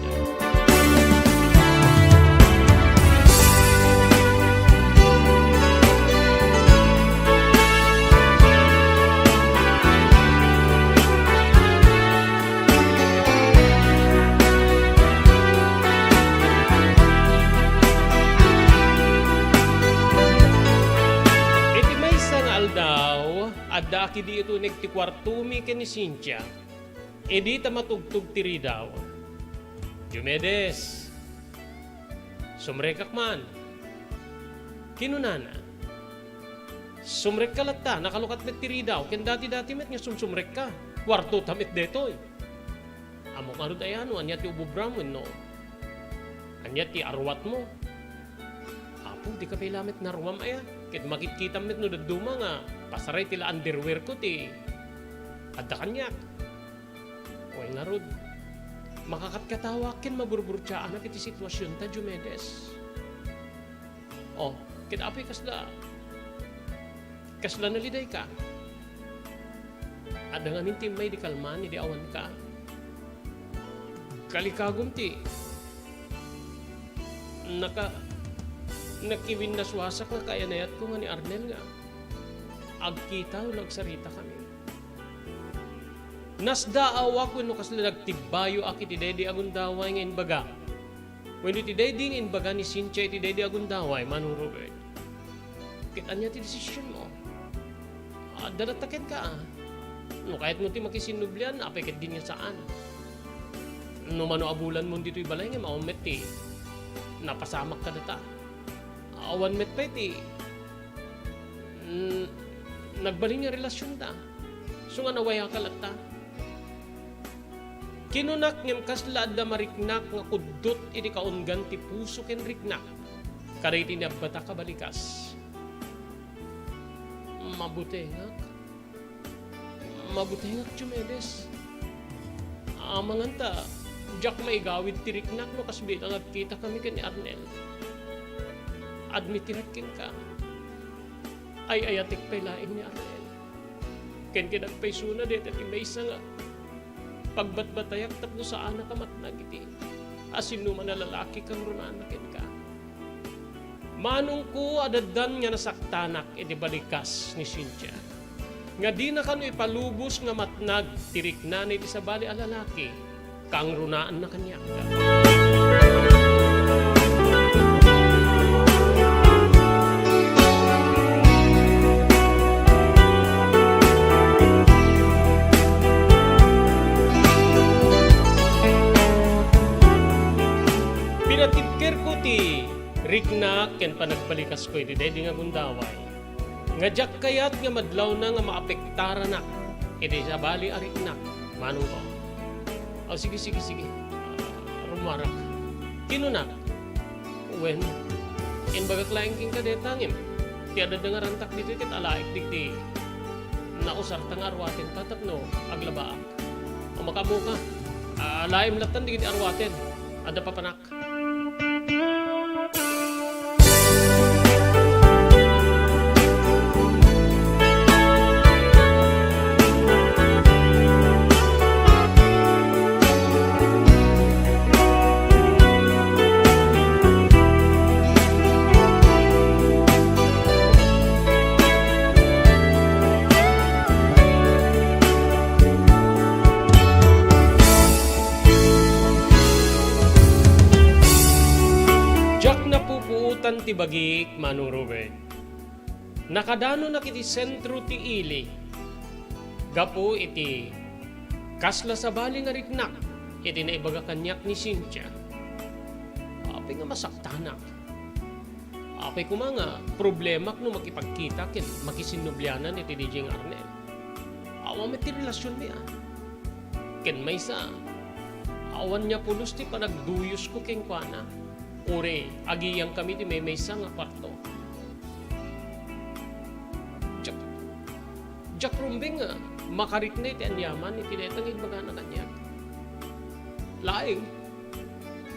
Adda ki di ito nagti kwartumi ken ni Cynthia, edi ta matugtog tiri daw. Jumedes, sumrekak man. Kinunana, sumrek ka lata, nakalukat met tiri daw, ken dati-dati met nga sumrek ka, kwarto tamit detoy. Amok ano dayano, anya ti ububram no, anya ti arwat mo. Apo, di ka pailamit na rumam aya. Ket makikita met no daduma nga pasaray tila underwear ko ti adda kanyak. Oy narod. Makakatkatawakin maburburtsaan na kiti sitwasyon ta Jumedes. Oh, ket apoy kasla naliday ka. Adda nga mintim may di kalman di awan ka. Kalikagom ti nakiwin na suwasak nga kaya nayat ko nga ni Arnel nga. Agkita o nagsarita kami. Nasdaawa ko no kasla nagtibayo aki ti Dede Agundaway nga inbaga. When ti Dede nga inbaga ni Cynthia ti Dede Agundaway, Manong Robert. Kitaan niya ti desisyon mo. Daratakin ka No kahit mo ti makisinublian, apay ket din nga saan. No mano abulan mo dito'y balay nga maumet ti. Napasamak ka data. Awan met pa iti nagbaling nga relasyon ta. So nga nawaya ka lata. Kinunak ngem kasla adda mariknak nga kudot iti kaungan ti puso ken riknak. Kariti na bata kabalikas. Mabuti nga Jumedes. Amangan ta jak maigawid ti riknak no kasbit ang agkita kami ken ni Arnel. Admitirakin ka. Ay ayatik pa'y laing ni Arnel. Ken kinagpay suna dito at imaysa nga. Pagbatbatayak tapno sa anak ka matnag iti. Asin naman na lalaki kang runanakin ka. Manong ko adadan nga nasaktanak iti balikas ni Cynthia. Nga di na kano ipalubos nga matnag tirik na iti sa bali a lalaki. Kang runaan na kanya ka. Pinatibker ko ti riknak ken panagbalikas ko iti Dede nga Agundaway. Nga jak kayat nga madlaw na nga maapektara na iti sa bali a riknak. Manong ko. Oh, sige. Rumarak. Kinunak. When, in bagak laing king kadetangim. Ti ada dengarantak dito ket alaik digdi. Nausar tang arwaten tatapno aglabaak. O makabo ka. Laim latan digdi arwaten. Ada papanak. Napupuutan ti bagik, Manong Robert. Nakadano na kiti sentro ti ili. Gapo iti kasla sa bali nga riknak. Iti naibaga kanyak ni Cynthia. Api nga masaktanak. Api kumanga problemak no makipagkita kin makisinubyanan iti DJ Arnel. Awa met ti relasyon niya. Ken may sa awan niya pulos ti panagduyos ko ken kuana. Ure, agiyang kami di may isa nga kwarto. Jack Rumbing nga, makarit na iti anyaman, iti netang ibaga na kanyak. Laing,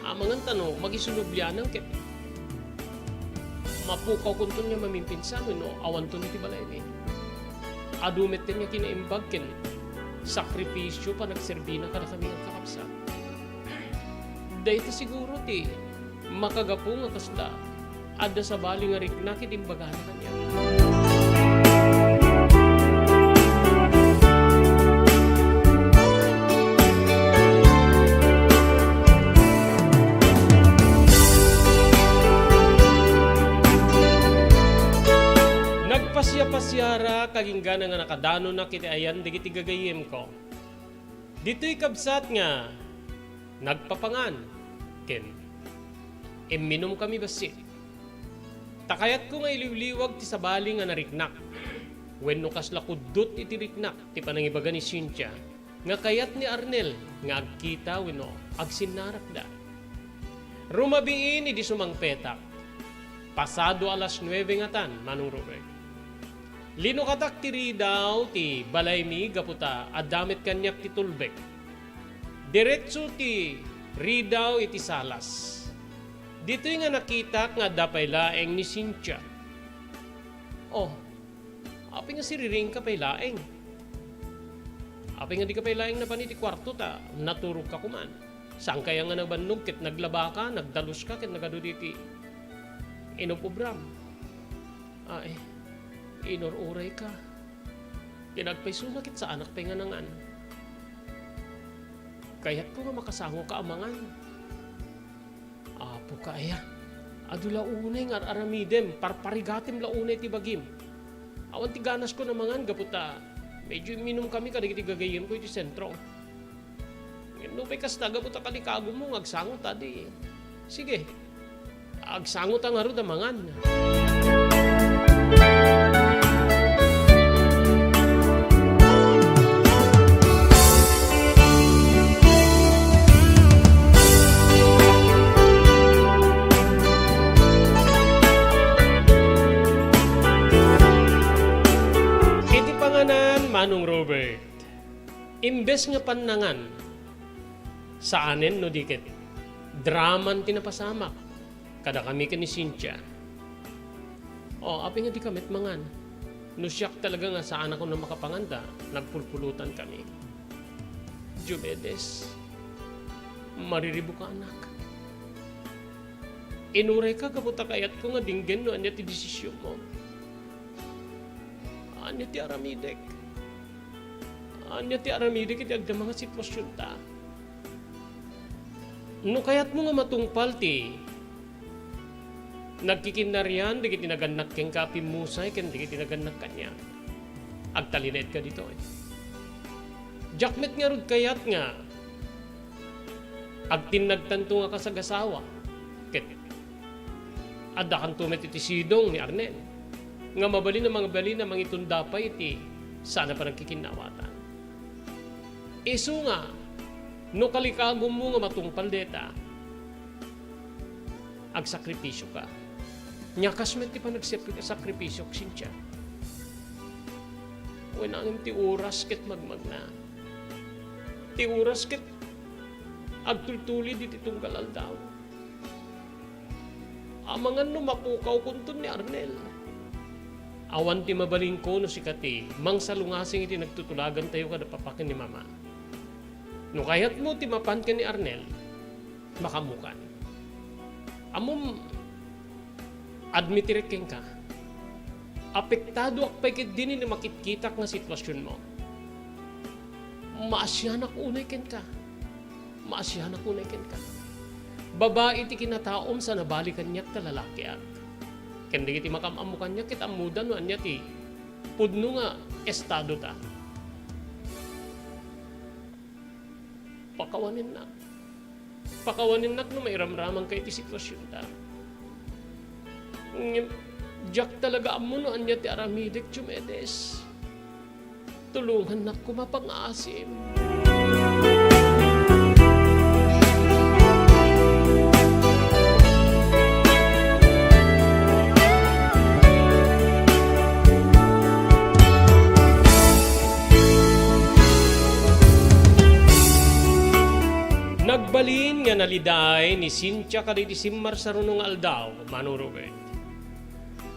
amangan tano, magisunubyanan kit. Mapukaw kunton niya mamimpinsan, no, awan to niti balay ni. Adumit din niya kinaimbag kin, sakripisyo pa nagserbina kada kami ang kakapsa. Dahil siguro ti, makagapo nga kasda adda sa bali nga riknak itimbaga na kanya. Nagpasya-pasyara kaginggan nga nakadano na kiti ayan digiti gagayem ko. Dito'y kabsat nga nagpapangan ken minom kami basit. Takayat ko nga iliwliwag ti sabali nga nariknak. Wenno kasla kudot iti riknak ti panangibaga ni Cynthia nga kayat ni Arnel nga agkita wenno agsinarak da. Rumabiin idi sumangpetak. Pasado alas 9 nga tan, Manong Robert. Linukatak ti ridaw ti balay mi gaputa adamit kanyak ti tulbek. Diretso ti ridaw iti salas. Dito nga nakita nga dapay laeng ni Cynthia. Oh, api nga siriring ka pay laeng. Api nga di ka pay laeng na paniti kwarto ta, naturog ka kuman. Saan kaya nga nagbannog kit naglaba ka, nagdalos ka kit nagaduditi. Inupubram. Ay, inururay ka. Tinagpay sumakit sa anak pay nga nangan. Kaya't ko nga makasango ka amangan. Apo kaya, adu launay nga aramidem, parparigatim launay ti bagim. Awan ti ganas ko namangan gaputa, medyo minum kami kadigiti gagayim ko iti sentro. Nupay kasta gaputa kalikago mo, agsangot adi. Sige, agsangot ang aro damangan. Manong Robert, imbes nga panangan sa anen no dikit, draman tinapasamak, kada kami ka ni Cynthia. O, api nga di kamit mangan. No siyak talaga nga saan ako na makapanganda, nagpulpulutan kami. Jubedes, mariribo ka anak. Inuray ka kaputa kayat ko nga dinggen no anya ti desisyon mo. Anya ti aramidek. Anya ti aramidek iti agda mga sitwasyon ta. No kayat mo nga matungpal ti nagkikinaryan, di kitinagannak keng kapi musay, ken di kitinagannak kanya. Agtalinet ka dito eh. Jakmet nga rod kayat nga agtinagtanto nga kasagasawa. Ket adda kan tumet iti sidong ni Arnel. Nga mabali na mga bali na mangitunda pa iti sana pa nagkikinawatan. Isu nga, no kalikagom mo nga matungpal deta, agsakripisyo ka. Nyakas met ti pa nagsakripisyo Cynthia. When ang ti oras ket magmagna. Ti oras ket agtultuli di ti tunggal aldaw. Amangan no mapukaw kuntun ni Arnel. Awan ti mabaling ko no si Kati, mang salungasing iti nagtutulagan tayo kada papakin ni Mama. No kayat mo ti mapan ka ni Arnel, makamukan. Amom, admitirek ka. Apektado ak pagkit din ni makitkitak nga sitwasyon mo. Maasyanak unay ken ka. Maasyanak unay ken ka. Babae ti kinataom sa nabalikan niya ta lalaki ak. Kendi iti makamamukan niya kit amudan no anya ti pudno nga estado ta. Pakawanin na. Pakawanin na no may ramraman kay ti sitwasyon ta. Diyak talaga amo no anya ti aramidek Diomedes. Tulungan na kumapang-asim. Nagbalin nga naliday ni Cynthia kaditi simmar sa runong aldaw, Manong Robert.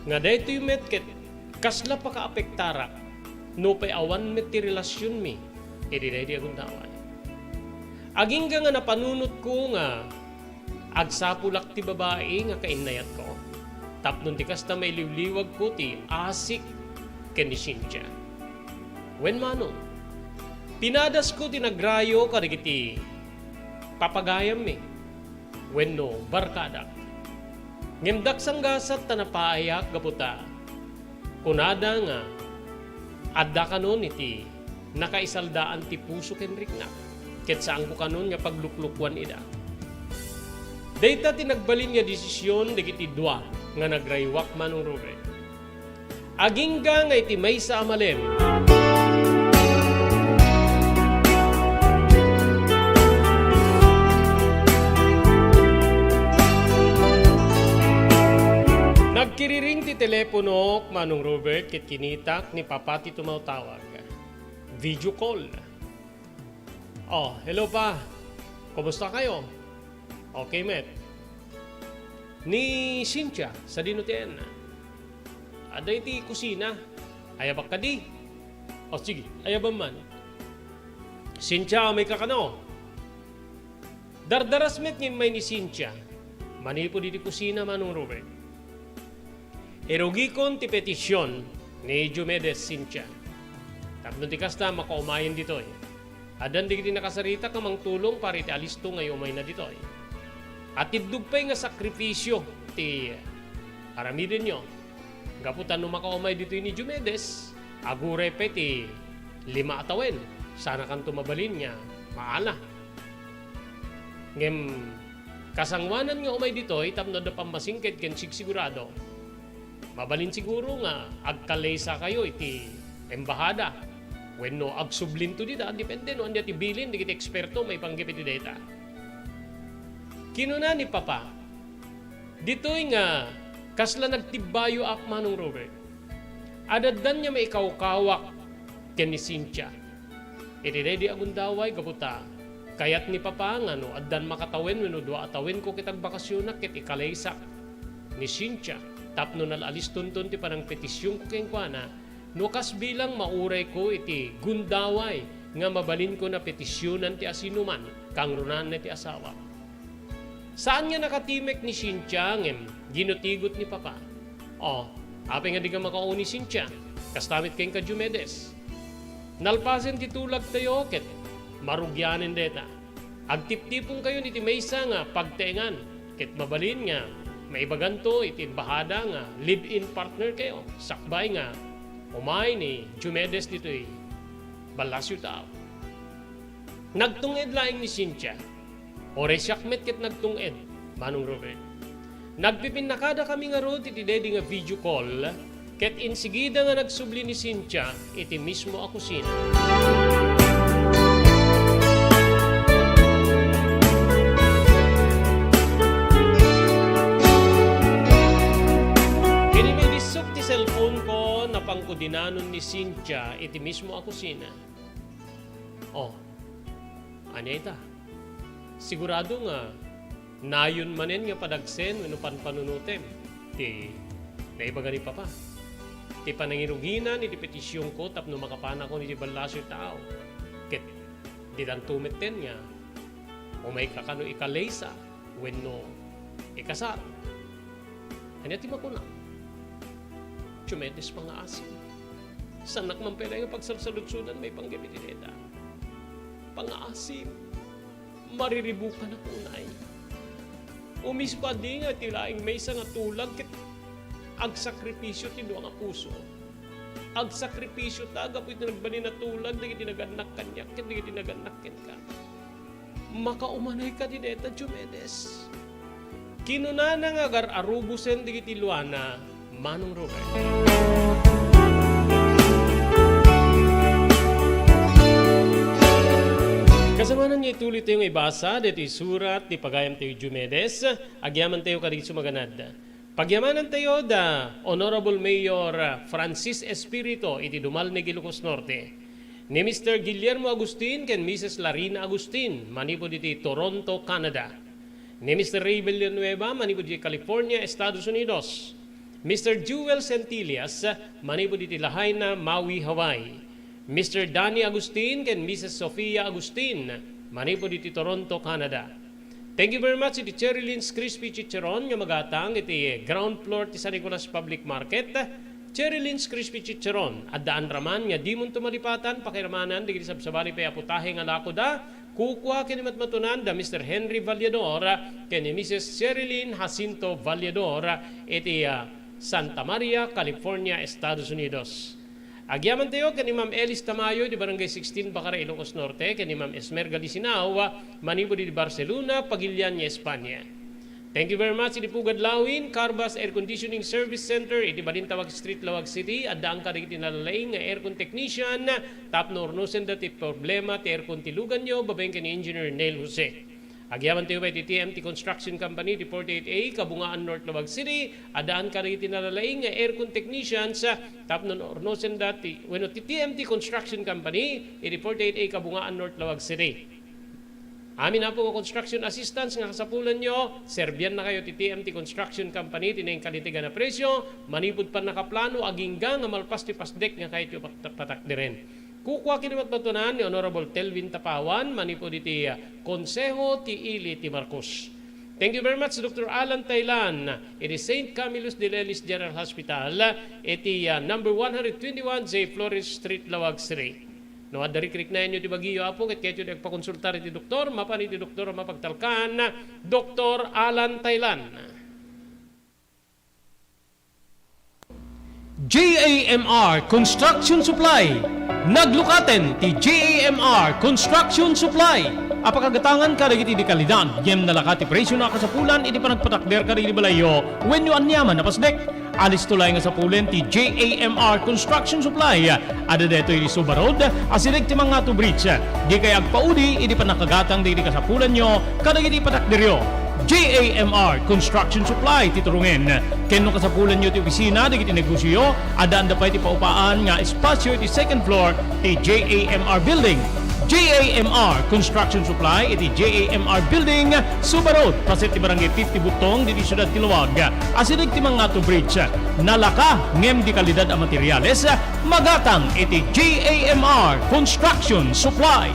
Nga daytoy met ket kasla pa kaapektarak no pay awan met ti relasyon mi iti daydi aguntawan. Aging nga napanunot ko nga agsapulak ti babae nga kainayat ko. Tapnon ti kasta may liwliwag ko ti asik ken ni Cynthia. Wen manong pinadas ko ti nagrayo kadagiti papagayam mi. Wen no barkada. Ngimdak sanggasat tanapaayak gaputa. Kunada nga adda kanon iti nakaisaldaan ti puso ken rikna. Ket saan ko kanon nga pagluklukwan ida. Dayta ti nagbalin nga desisyon dagiti dua nga nagraywak Manong Robert. Agingga nga iti maysa amalem. Nagkiriring ti telepono Manong Robert ket kinitak ni Papa ti tumawtawag. Video call. Oh, hello pa. Kumusta kayo? Okay, met. Ni Cynthia sa dinutien. Aday ti kusina. Ayabak ka di. O sige, ayabang man. Cynthia, may kakano. Dardaras met ng may ni Cynthia. Manipo di kusina Manong Robert. Erugikon ti petisyon ni Diomedes Cynthia. Tapno ti kasta makaumayan dito eh. Adan di nakasarita ka mang tulong para iti alisto ngayon umay na dito eh. At idugpay nga sakripisyo ti aramidin nyo. Gaputan no makaumay dito ni Diomedes, agure pa ti 5 atawen. Sana kan tumabalin niya, maala. Ngem, kasangwanan nga umay dito, tapno da pamasingkit ken sigurado. Mabalin siguro nga agkalesa kayo iti embahada. When no agsublin to dita, depende no anya ti bilin di kiti eksperto may panggipit ti data. Kinuna ni Papa. Ditoy nga kasla nagtibayo ak Manong Robert. Adaddan niya may ikawkawak ken ni Cynthia. Iti di agundaway gaputa. Kayat ni Papa nga no addan makatawen wenno 2 atawen ko kitag bakasyon ket ikalesa ni Cynthia. Tapno nalalis tuntun ti parang petisyon ko keng kuana, no kas bilang mauray ko iti gundaway nga mabalin ko na petisyonan ti asinuman kang runan na ti asawa. Saan nga nakatimek ni Cynthia ngem ginutigot ni Papa? Oh, api nga di ka makauni Cynthia, kastamit keng ka Diomedes. Nalpasen ti tulag tayo ket marugyanin deta. Agtip-tipong kayo ni ti maysa nga pagtengan ket mabalin nga maibaganto iti bahada nga live-in partner kayo. Sakbay nga umay ni Diomedes dito'y balasyo tao. Nagtunged laing ni Cynthia. Ore siyakmet ket nagtunged, Manong Robert. Nagpipinakada kami nga rod iti dedi nga video call ket insigida nga nagsubli ni Cynthia iti mismo a kusina. ginanon ni Cynthia iti mismo a kusina. Oh, anya ita. Sigurado nga, nayon manen nga padagsen wenno panpanunutem. Ti naibaga ni Papa. Ti panangiruginan iti petisyon ko tapno makapana ko ni balasyo tao. Ket di dan tumeten nga o may kakano ikalesa wenno ikasar. Anya ti makuna. Chumedes mga asin. Sanak man pala yung pagsalsalutsunan may panggamitineta. Pang-asim. Mariribukan na kunay. Umispa di nga tilaing may isa nga tulag ket ag sakripisyo tindo nga puso. Ag sakripisyo taga po ito nagbani na tulag di tinaganak kanyak ket di tinaganak ken ka. Makaumanay ka dineta Chumedes. Kinunana nga agar arubusen di Luana Manong Robert. Kasamanan niya ituloy tayong ibasa dito surat ni Pagayam tayo Jumedes, agyaman tayo kariso maganad. Pagyamanan tayo da Honorable Mayor Francis Espirito iti Dumal ni Ilocos Norte, ni Mr. Guillermo Agustin ken Mrs. Larina Agustin manipo diti Toronto, Canada, ni Mr. Ray Villanueva manipo diti California, Estados Unidos, Mr. Jewel Centillas manipo diti Lahaina, Maui, Hawaii, Mr. Danny Agustin and Mrs. Sofia Agustin, manipo diti Toronto, Canada. Thank you very much iti Cherry Lynn's Crispy Chicharon nga magatang iti ground floor ti San Nicolas Public Market. Cherry Lynn's Crispy Chicharon at daan raman nga di mong tumalipatan pakiramanan di sabsabali pa aputahe nga lako da kukwa kinimatmatunan da Mr. Henry Vallador ken ni Mrs. Cherry Lynn Jacinto Vallador iti Santa Maria, California, Estados Unidos. Agyaman tayo kan ni Ma'am Elis Tamayo di Barangay 16 Bacara, Ilocos Norte, kan ni Ma'am Esmer Galisinao manipo di Barcelona, Pagilian, Espanya. Thank you very much iti Pugad Lawin, Carbas Air Conditioning Service Center iti Balintawak Street, Lawag City, at daang karigiti nalalaing nga aircon technician tapno ornosen dati problema ti aircon tilugan nyo babaeng kan ni Engineer Neil Jose. Agyaman tayo ba iti TMT Construction Company di 48A, Kabungaan North, Lawag City, adaan karigiti nalalaing nga aircon technicians tapno ornosen dati wenno ti TMT Construction Company iti 48A, Kabungaan North, Lawag City. Amin na po ko construction assistance nga kasapulan nyo, Serbian na kayo ti TMT Construction Company, tinayang kalitigan na presyo, manipod pa nakaplano, agingga nga malpas ti pasdek nga kahit yung patakdiren. Kukwa kinimat batunan ni Honorable Telvin Tapawan, manipod iti Konseho ti Ili ti Marcos. Thank you very much Dr. Alan Taylan, iti St. Camillus de Lelis General Hospital, iti number 121 J. Flores Street, Lawag City. No, adarikrik na inyo ti Baguio apo, ket kayo nagpakonsultar iti doktor, mapan iti doktor mapagtalkan, Dr. Alan Taylan. JAMR Construction Supply. Naglukaten ti JAMR Construction Supply. Apakagatangan ka dagiti di kalidad, yem nalakati presyo na kasapulan, iti panagpatakder ka rin balayo, when you anyaman na pasdek. Alis tulay nga sa pulen ti JAMR Construction Supply. Ada deto iti Subarod, asirig ti mga to bridge. Di kay agpaudi, iti panakagatang di kasapulan nyo, kadagiti patakderyo. JAMR Construction Supply titurungen. Kenno kasapulan nyo ti opisina, di kiti negosyo, adaan da pa iti paupaan nga espasyo iti second floor ti JAMR Building. JAMR Construction Supply iti JAMR Building, Subarod, paset ti Barangay 50 Butong, diti Syudad Tiluwag. Asinig ti mga to bridge, nalaka ngem di kalidad a materyales, magatang iti JAMR Construction Supply.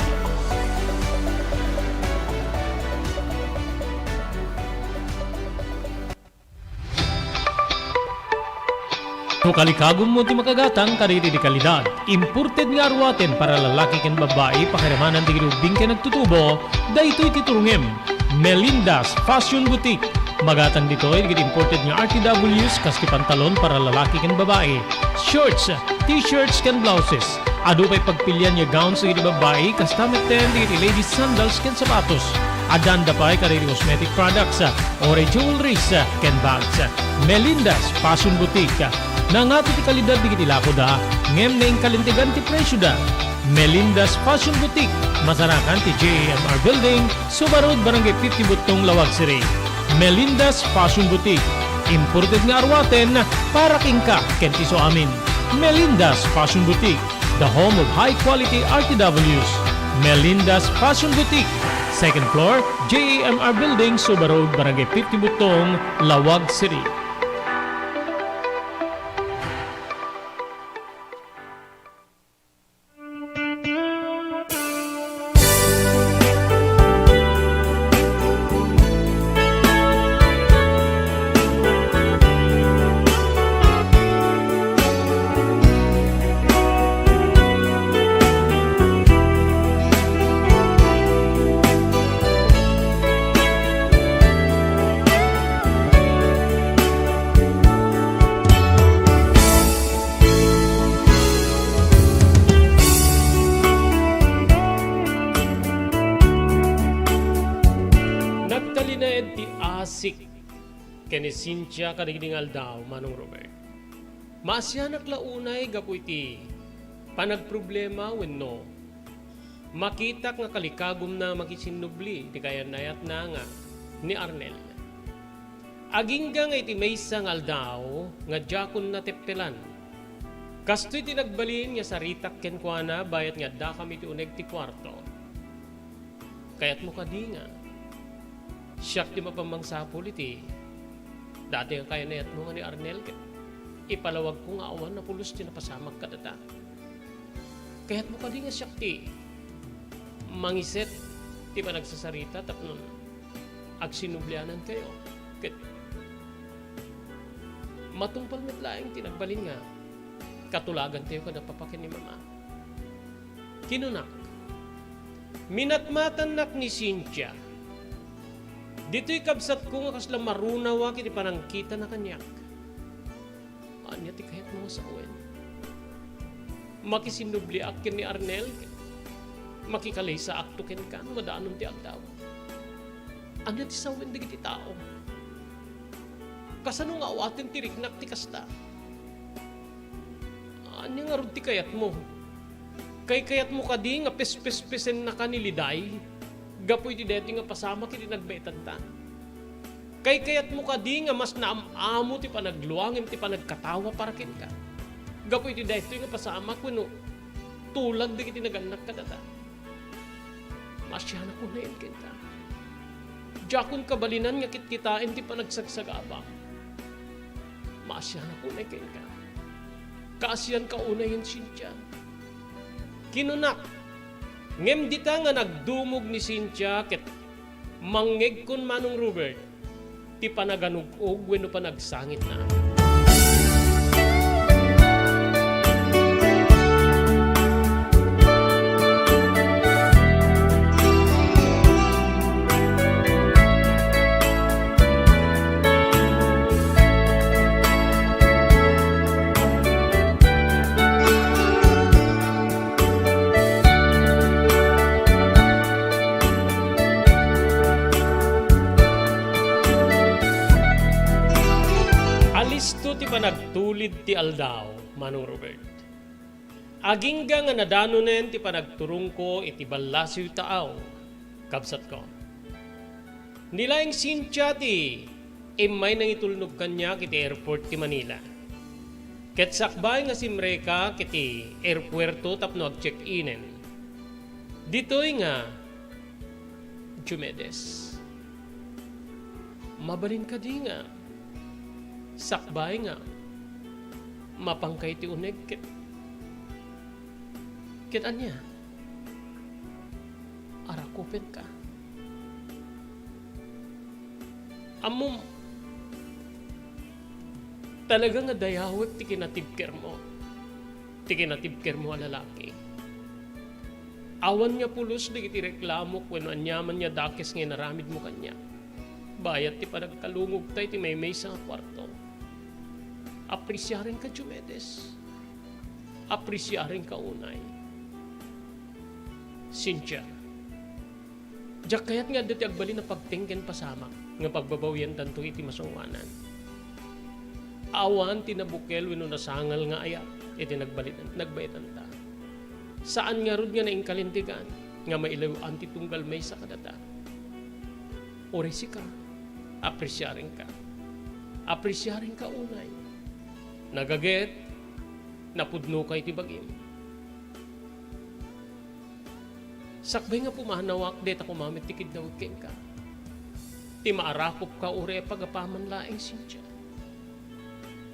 No kalikagom mo ti makagatang kariti di kalidad. Imported nga arwaten para lalaki ken babae pakiramanan di ginubing ken nagtutubo, daytoy titurungem. Melinda's Fashion Boutique. Magatang dito ay imported nga RTWs kaski pantalon para lalaki ken babae. Shorts, t-shirts ken blouses. Adu pay pagpilian nga gowns iti babae kastameten di ladies sandals ken sapatos. Adanda pay kariti cosmetic products, ore jewelries ken bags. Melinda's Fashion Boutique. Nangato ti kalidad di kiti lako da, ngem na ing kalintigan ti presyo da. Melinda's Fashion Boutique, masarakan ti JAMR Building, Subarod, Barangay 50 Butong, Lawag City. Melinda's Fashion Boutique, imported nga arwaten para king ka, kentiso amin. Melinda's Fashion Boutique, the home of high-quality RTWs. Melinda's Fashion Boutique, second floor, JAMR Building, Suba Road, Barangay 50 Butong, Lawag City. Nagtalinaed ti asik kani Cynthia kadigdingal daw Manong Robert. Masyanak launay gapu iti panagproblema wenno. Makitak nga kalikagom na makisinubli ti kaya nayat na nga ni Arnel. Agingga nga iti maysa nga aldaw nga jakon na teppelan. Kastoy ti nagbalin nga saritak ken kuana bayat nga da kami ti uneg ti kwarto. Kayat mo kadi nga siyak di mapamangsapol iti dati nga kaya nayat mo nga ni Arnel ipalawag ko nga awan na pulos ti napasamag ka data. Kaya't mo kadi nga siyak ti mangiset ti pa nagsasarita tapno agsinublianan kayo. Ket matungpal met laeng tinagbalin nga katulagan tayo kada papakin ni mama. Kinunak minatmatan nak ni Cynthia. Dito'y kabsat ko nga kasla marunawa kiti panangkita na kanyak. Anya ti kahit mo sa uwen. Makisinubli akin ni Arnel. Makikalay sa akto ken kan madaanon ti agdaw. Anya ti sa uwen digiti tao. Kasano nga awaten ti riknak ti kasta. Anya nga rod ti kayat mo. Kayat mo kadi nga pes-pes-pesen na kaniliday. Gapoy ti deti nga pasama kiti nagbetan ta. Kayat mo kadi nga mas naamamo ti panagluangin ti panagkatawa para ken ka. Gapoy ti deti nga pasama kuno tulag di kiti naganak ka data. Masyana ko na yun ken ka. Jakon kabalinan nga kitkitain ti panagsagsagaba. Masyana ko na ken ka. Kaasyan ka una yun Cynthia. Kinunak ngem dita nga nagdumog ni Cynthia ket mangeg kun Manong Robert ti panaganug-og wenno panagsangit na. Alisto ti panagtulid ti aldaw, Manong Robert. Agingga nga nadanonen ti panagturong ko iti balasiw taaw, kabsat ko. Nilaing Cynthia ti imay nang itulnog kanya kiti airport ti Manila. Ket sakbay nga simreka kiti airpuerto tapno ag-check-inen. Ditoy nga Jumedes. Mabalin ka di nga. Sakbay nga. Mapangkay ti uneg ket anya. Arakupin ka. Amom talaga nga dayawet ti kinatibker mo. Ti kinatibker mo a lalaki. Awan nga pulos di kiti reklamo kung anyaman niya dakes nga naramid mo kanya. Bayat ti panagkalungog tayo ti may sa kwarto. Aprisyarin ka Jumedes. Aprisyarin ka unay. Cynthia. Diyak kayat nga dati agbali na pagtingken pasamak nga pagbabawian tanto iti masungwanan. Awan tinabukel wenno nasangal nga ayat iti nagbaytan ta. Saan nga rod nga naingkalintigan nga mailawan ti tunggal may sa kadata. Oresi ka. Aprisyarin ka. Aprisyarin ka unay. Nagaget napudno kay ti bagim. Sakbay nga pumahanawak, det ako mamit tikid na wagkin ka. Ti maarakop ka ure pagapaman laing Cynthia.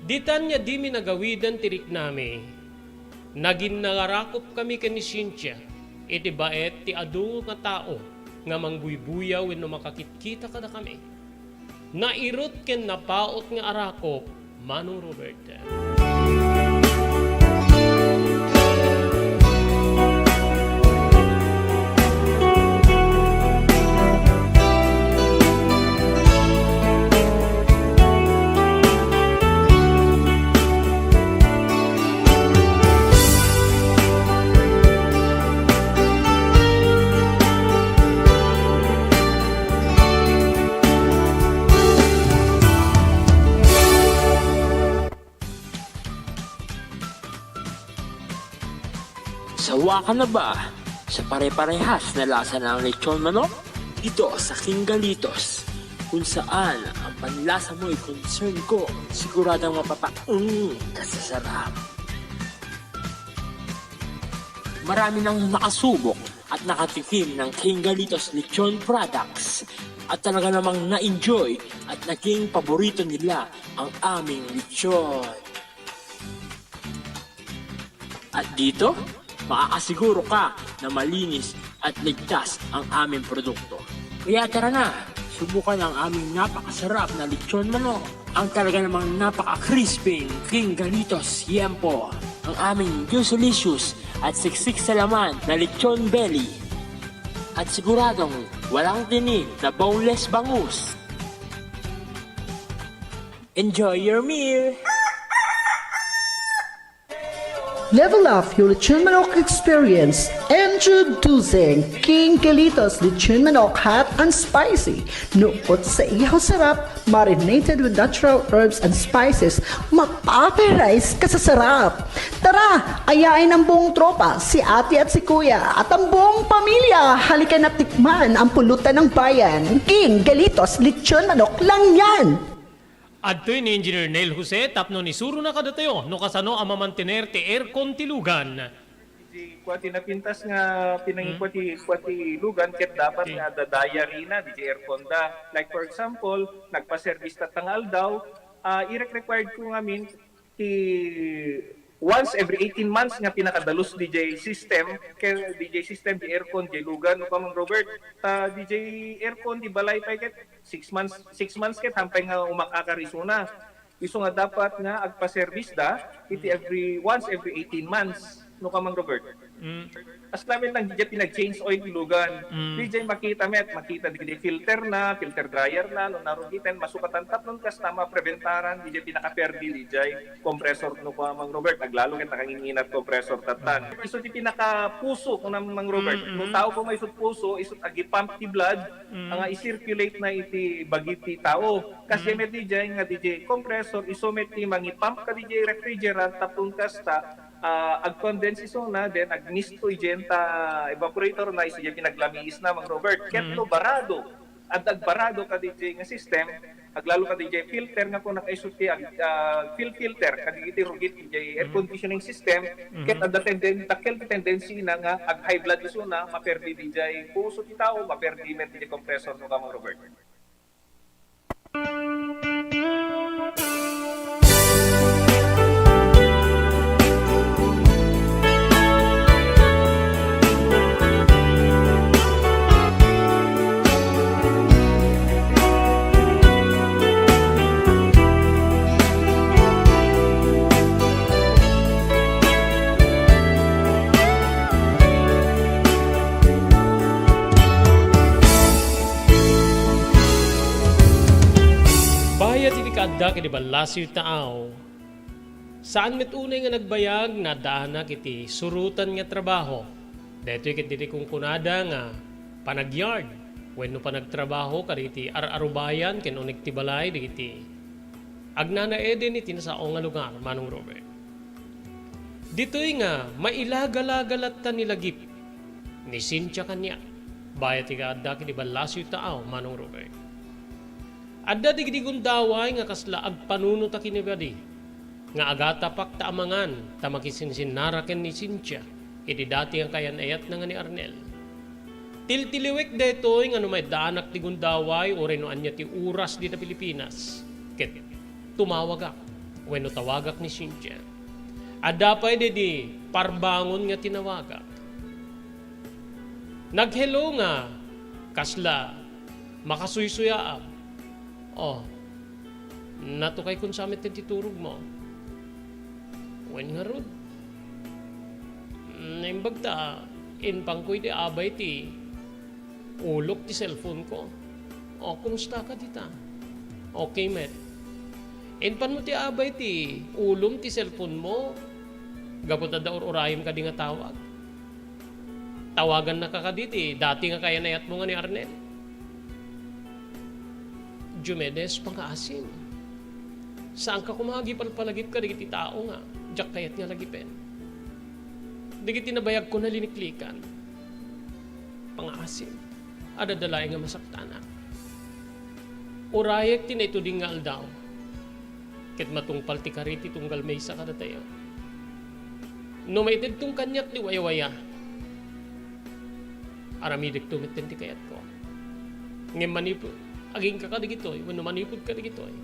Ditan niya di mi nagawidan tirik nami, naging nangarakop kami kani Cynthia, iti baet ti adu nga tao, nga mangbuybuyaw wenno makakitkita kada kami. Nairot ken napaot nga arakop, Manong Robert. Sawa ka na ba sa pare-parehas na lasa ng lechon manok? Dito sa King Galitos, kung saan ang panlasa mo ay concern ko, siguradang kasasarap. Marami nang nakasubok at nakatikim ng King Galitos lechon products at talaga namang na-enjoy at naging paborito nila ang aming lechon. At dito, makakasiguro ka na malinis at ligtas ang aming produkto. Kaya tara na, subukan ang aming napakasarap na lechon manok. Ang talaga namang napaka-crispy King Galitos Yempo. Ang aming juicelicious at siksik sa laman na lechon belly. At siguradong walang tinig na boneless bangus. Enjoy your meal! Level up your lechon manok experience. Introducing King Galitos Lechon Manok Hot and Spicy. Nukot sa ihaw sarap, marinated with natural herbs and spices, mapaperize ka sa sarap. Tara, ayain ang buong tropa, si ate at si kuya, at ang buong pamilya. Halika na tikman ang pulutan ng bayan. King Galitos Lechon Manok lang yan. Adtoy ni Engineer Neil Jose, tapno ni Suro na kadatayo, no kasano ang mamantener ti aircon ti lugan. Di kwati napintas nga pinangikwati lugan ket dapat nga dadaya rina di aircon da. Like for example, nagpa-service ta tangal daw, i-required ko ngamin ti once every 18 months nga pinakadalos DJ system di aircon di lugan no Mang Robert, DJ aircon di balay pa ket 6 months ket hampay nga umakakarisuna. Iso nga dapat nga agpa-service da iti once every 18 months no Mang Robert. As namin lang DJ pinag-change oil ilugan. DJ makita DJ filter dryer na no narugitan masukatan tapnon kas tama preventaran DJ pinaka-perdi DJ compressor no Mang Robert naglalo ket nakanginginat compressor tatan. Iso ti pinaka-puso no Mang Robert. No tao ko may isut puso isut agi pump ti blood nga i-circulate na iti bagiti tao. Kasi met DJ nga DJ compressor iso met ti mangi-pump ka DJ refrigerant tapon kas ta ag-condense iso na, then ag-misto igenta evaporator na iso yung pinaglamiis na, Mang Robert. Ketlo barado. At agbarado ka DJ nga system, aglalo ka DJ filter nga po nakaisuti, filter, kagigiti rugit DJ air conditioning system, ket ada tendency na nga ag-high blood iso na, maperdi DJ puso ti tao, maperdi met DJ compressor no Mang Robert. Adda kiti balasiw taaw. Saan met unay nga nagbayag na daana kiti surutan nga trabaho. Deto'y kiti kung kunada nga panagyard. Wenno panagtrabaho kaditi ararubayan ken unik ti balay digiti. Agnana eden iti nasao nga lugar Manong Robert. Dito'y nga mailagalagalata nilagip ni Cynthia kanya. Bayat ti adda kiti balasiw taaw Manong Robert. Adda digdi gundaway nga kasla agpanuno ta kinibadi. nga agata pak taamangan tamakisinsinaraken ni Cynthia iti dati ang kayan ayat na nga ni Arnel. Tiltiliwek detoy nga may daanak ti gundaway o reno anya ti uras di ta Pilipinas. Ket tumawagak wenno tawagak ni Cynthia. Adapay di parbangon nga tinawagak. Naghello nga kasla makasuysuyaam. Oh, natukay kun sa amin titurog mo. Wen nga rod. Naimbagta, inpang ko'y di abay ti ulok ti cellphone ko. O, kumusta ka dita? Okay, met. Inpan mo ti abay ti ulom ti cellphone mo. Gapot na urayim ka di nga tawag. Tawagan na ka diti. Dati nga kaya nayat mo nga ni Arnel. Jumedes pang-aasim. Saan ka kumagi palpalagip ka digiti tao nga? Diyak kayat nga lagipen. Digiti nabayag ko na liniklikan. Pang-aasim. Adadalay nga masaktana. Urayek tinaituding nga aldaw. Ket matungpal ti kariti tunggal may isa kada tayo. No may tong kanyak ni waya-waya. Aramidik tumitin ti kayat ko. Ngayon manipod. Aging ka kadigitoy. Wano manipod kadigitoy.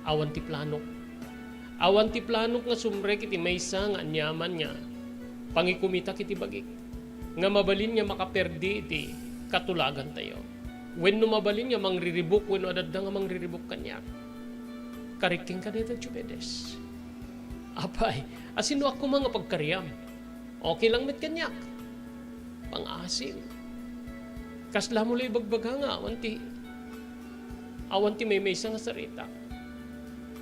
Awan ti planok. Awan ti planok nga sumrek iti maysa nga anyaman niya. Pangikumita kiti bagik. Nga mabalin niya makaperdi iti katulagan tayo. When no mabalin niya mangriribok, when no adadda nga mangriribok kanya. Kariking ka dito, Jumedes. Apay, asino ako mga pagkaryam. Okay lang met kanyak. Pang-asim. Kasla mo lang ibagbaga nga, awanti may maysa nga sarita.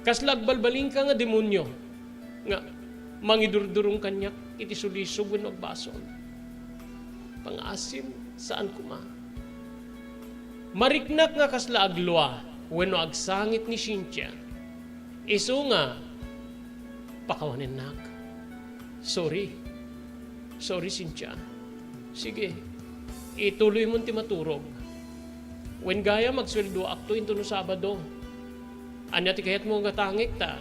Kaslag balbaling ka nga demonyo. Nga, mangidurdurong kanyak, iti sulisog when magbason. Pang-asim, saan kuma? Mariknak nga kasla aglwa, when agsangit ni Cynthia. Iso nga, pakawanin nak. Sorry, Cynthia. Sige, ituloy mo ti maturog. When gaya magsweldo akto into no Sabado, anya ti kayat mo nga tangik ta,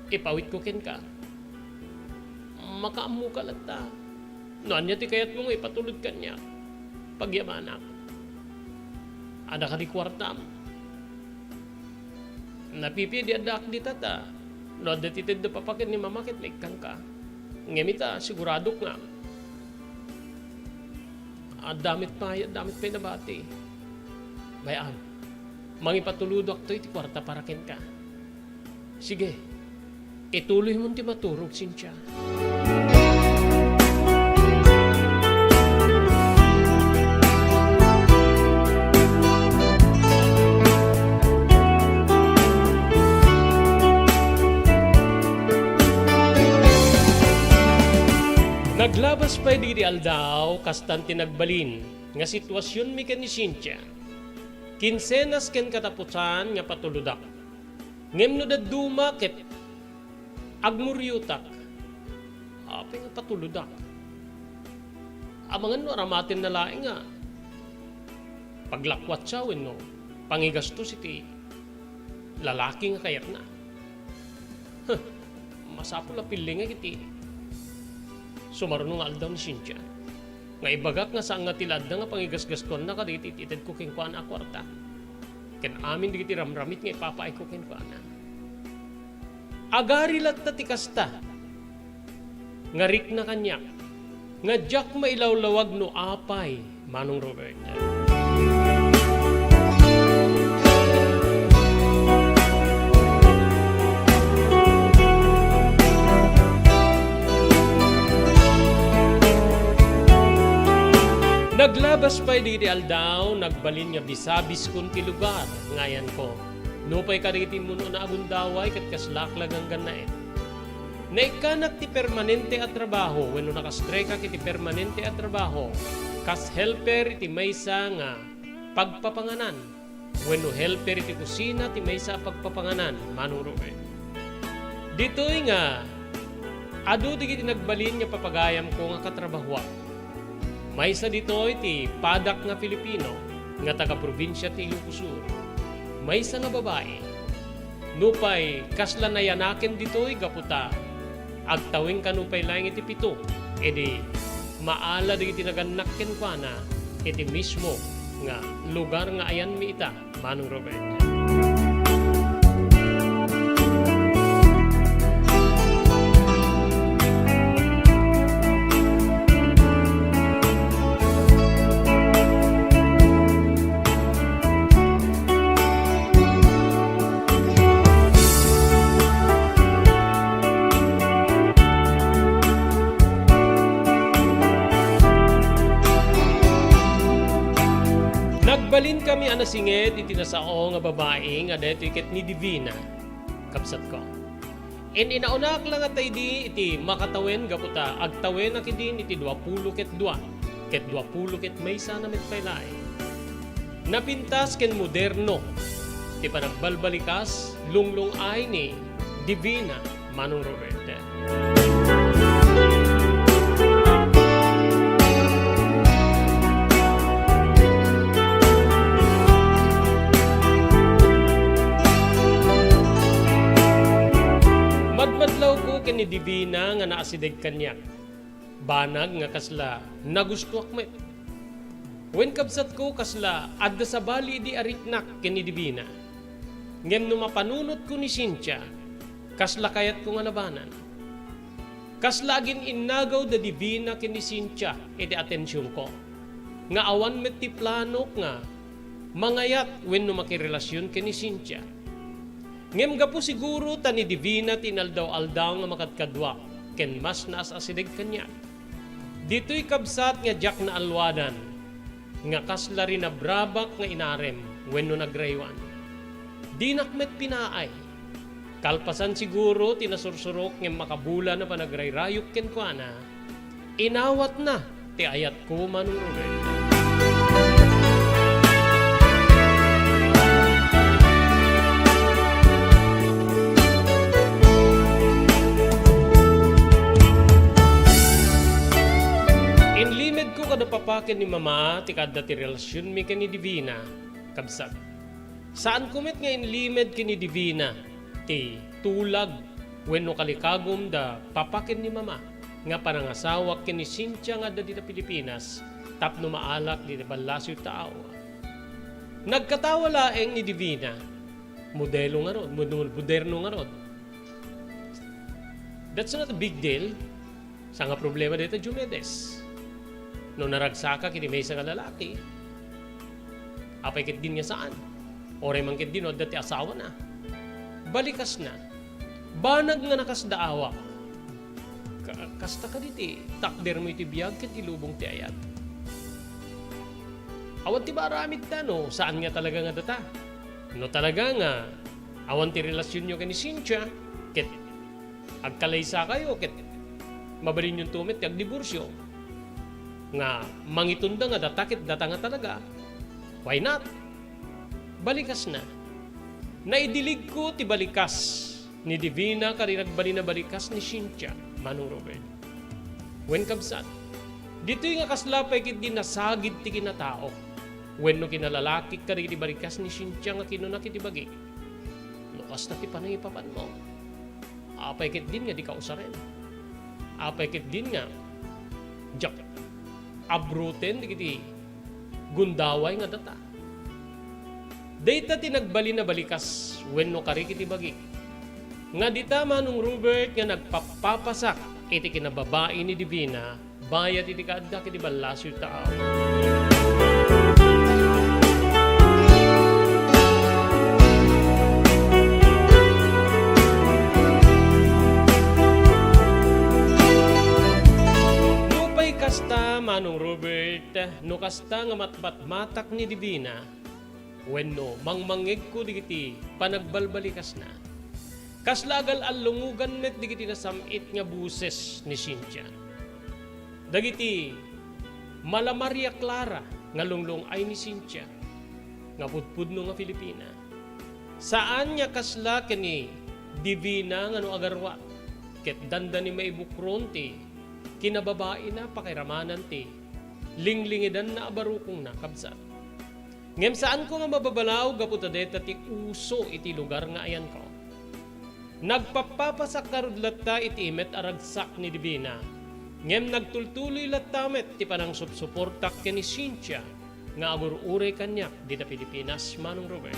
ipawit ko ken ka. Makaamu ka lang ta. No, anya ti kayat mo nga ipatulod kanya. Pagyamanak. Ada ka di kwartam. Napipi di adak di tata. No, datitid da papakin ni mamakit may kang ka. Ngemita, sigurado nga. Damit pa nabati. Bayan, mangipatuludok to iti kwarta para ken ka. Sige, ituloy mo ti maturog, Cynthia. Naglabas pa di aldaw, kastan tinagbalin, nga sitwasyon mi ken ni Cynthia. Kinsenas ken katapusan nga patuludak. Ngem no daduma ket agmuryutak. Ape nga patuludak. Amangan no aramatin na laing nga. Paglakwat siya wenno pangigastos iti lalaki nga kayat na. Masapul na piling nga kiti. Sumarunong aldaw ni Cynthia. Nga ibagak nga saan nga tilad na nga pangigasgaston na kaditi ited ko king kuan a kwarta. Ken amin digiti ramramit nga ipapaay ko king kuan. Agari latta ti kasta. Ngarik na kanyak. Nga jak mailawlawag no apay, Manong Robert. Naglabas pa'y di aldaw, nagbalin nga bisabis kun ti lugar, ngayan ko. Nupay karitin mo na agundaway kat kaslaklag ang ganain. Naikanak ti permanente at trabaho, when nakastreka kiti permanente at trabaho, kas helper iti maysa nga pagpapanganan. When helper iti kusina ti maysa pagpapanganan, Manong Robert. Dito'y nga, adu di kiti nagbalin nga papagayam ko nga katrabahuan. Maysa dito iti padak nga Pilipino nga taga-probinsya ti Ilocos Sur. Maysa nga babae. Nupay, kasla na yanakin dito'y gaputa. Agtawing kanupay lang iti pito. Edi, maala di iti naganakin kwa na, iti mismo nga lugar nga ayan mi ita, Manong Robert. Nagbalin kami anasinged iti nasao nga babae nga deto iket ni Divina, kapsat ko. Inaunak lang at di iti makatawen gaputa, agtawen na kidin iti 20 ket 2, ket 20 ket maysa na metpaylay. Napintas ken moderno, iti panagbalbalikas, lunglong ay ni Divina, Manong Robert. Madmadlaw ko kini Divina nga naasideg kanya. Banag nga kasla nagustuak met. Wen kabsat ko kasla adda sa bali di ariknak kini Divina. Ngem no mapanunot ko ni Cynthia, kasla kayat ko nga nabanan. Kasla agin innagaw da Divina kini Cynthia iti atensyon ko. Nga awan met ti plano nga mangayat wen no makirelasyon kini Cynthia. Ngem gapo siguro tani Divina tinaldaw-aldaw nga makatkadwa ken mas naas asideg kanya. Dito'y kabsat nga jak na alwadan nga kasla rin na brabak nga inarem wenno nagraywan. Di nakmet pinaay. Kalpasan siguro tinasursurok ngem makabula na panagrayrayok ken kuana. Inawat na ti ayat ko Manong Robert. Inlimed ko kada papakin ni mama ti kadda ti relasyon mi ken ni Divina, kabsat. Saan kumit nga inlimed ken ni Divina ti tulag wenno kalikagom da papakin ni mama nga panangasawak ken ni Cynthia nga da dita Pilipinas tapno maalak di balasyo tao. Nagkatawa laeng ni Divina, modelo nga rod, moderno nga rod. That's not a big deal. Sa nga problema dito Jumedes. No naragsaka kini may isang lalaki, apay kit din nga saan? Ore man kit din o dati asawa na. Balikas na. Banag nga nakasdaawa. Kasta ka diti, takder mo iti biyag kit ilubong ti ayat. Awan ti baramid ta no, saan nga talaga nga data? No talaga nga, awan ti relasyon nyo kani Cynthia, kit agkalaysa kayo, kit mabalin yung tumit, kag diborsyo. Nga mangitunda nga datakit data nga talaga, why not? Balikas na. Naidilig ko ti balikas ni Divina kari nagbali na balikas ni Cynthia, Manong Robert. Wen kabsat, dito'y nga kaslapay kit din nasagid ti kinatao. Wen no kinalalaki kari ti balikas ni Cynthia nga kinuna kiti bagi. Lukas na ti panangipapan mo. Apay kit din nga di kausaren. Apay kit din nga jak abruten digiti gundaway nga data. Data tinagbali na balikas wenno kari kiti bagi. Nga dita Manong Robert nga nagpapapasak iti kinababae ni Divina bayat iti kaadda kiti balasyo tao. Kasta Manong Robert, no kasta nga matbat-matak ni Divina, wenno mangmangeg ko digiti panagbalbalikas na. Kaslagal allungugan met digiti nasamit nga buses ni Cynthia. Dagiti mala Maria Clara nga lunglong ay ni Cynthia, nga pudpudno nga Filipina. Saan niya kasla kani Divina nga no agarwa, ket danda ni maibukron ti kinababae na pakiramanan ti linglingidan na abarukong na kabsat. Ngem saan ko nga mababalaw gaputa deta ti uso iti lugar nga ayan ko. Nagpapapasak latta iti imet aragsak ni Divina. Ngem nagtultuloy latamet ti panang subsuportak ken ni Cynthia nga agurure kanyak di da Pilipinas, Manong Robert.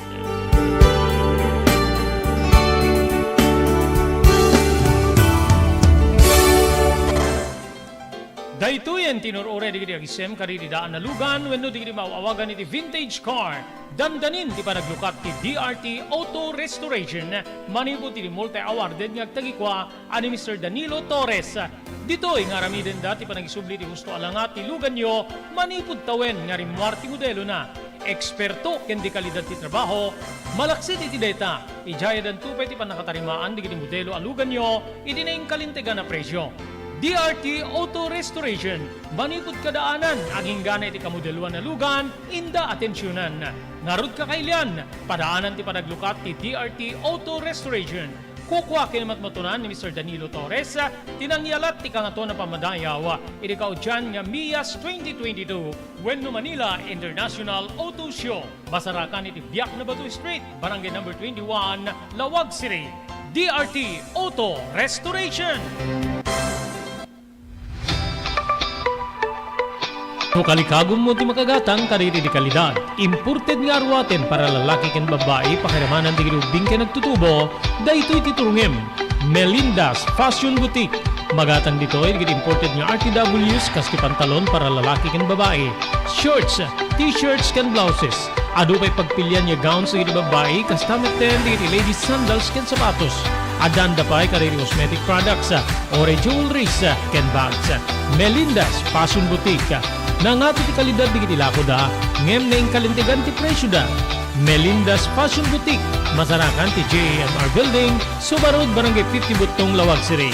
Daytoyen tinurure digiti agisem kariri daan na lugan wenno digiti maawagan iti vintage car. Dandanin ti panaglukat ti DRT Auto Restoration manipod ti multi-awarded nga agtagikwa ani Mr. Danilo Torres. Ditoy nga ramiden dati panagisubli ti husto alangat ti lugan nyo manipod tawen nga rimwar ti modelo na. Eksperto ken di kalidad ti trabaho, malaksit iti data. Ijaya dan tupay ti panakatarimaan digiti modelo alugan nyo iti naing kalintegan na presyo. DRT Auto Restoration, manipod kadaanan, aging gana iti kamodeluan na lugan, inda atensyonan. Narod kakailan, padaanan ti panaglukat ti DRT Auto Restoration. Kukwa kinamatmatunan ni Mr. Danilo Torres, tinangyalat ti kangato na pamadayaw, iti kaudyan nga MIAS 2022, Wenno Manila International Auto Show. Basarakan iti Biak na Batu Street, Barangay number 21, Lawag City. DRT Auto Restoration. No kalikagom mo ti makagatang kariri di kalidad. Imported nga arwaten para lalaki ken babae pakiramanan di grubing ken nagtutubo. Daytoy titurungem. Melinda's Fashion Boutique. Magatang ditoy digit imported nga RTWs kas ti pantalon para lalaki ken babae. Shorts, t-shirts ken blouses. Adu pay pagpilian nga gowns digit babae kas tameten digit ladies sandals ken sapatos. Adanda pay kariri cosmetic products, ore jewelries ken bags. Melinda's Fashion Boutique. Nangato ti kalidad digiti lako da, ngem na kalintigan ti presyo da. Melinda's Fashion Boutique, masarakan ti JMR Building, Subarod, Barangay 50 Butong, Lawag City.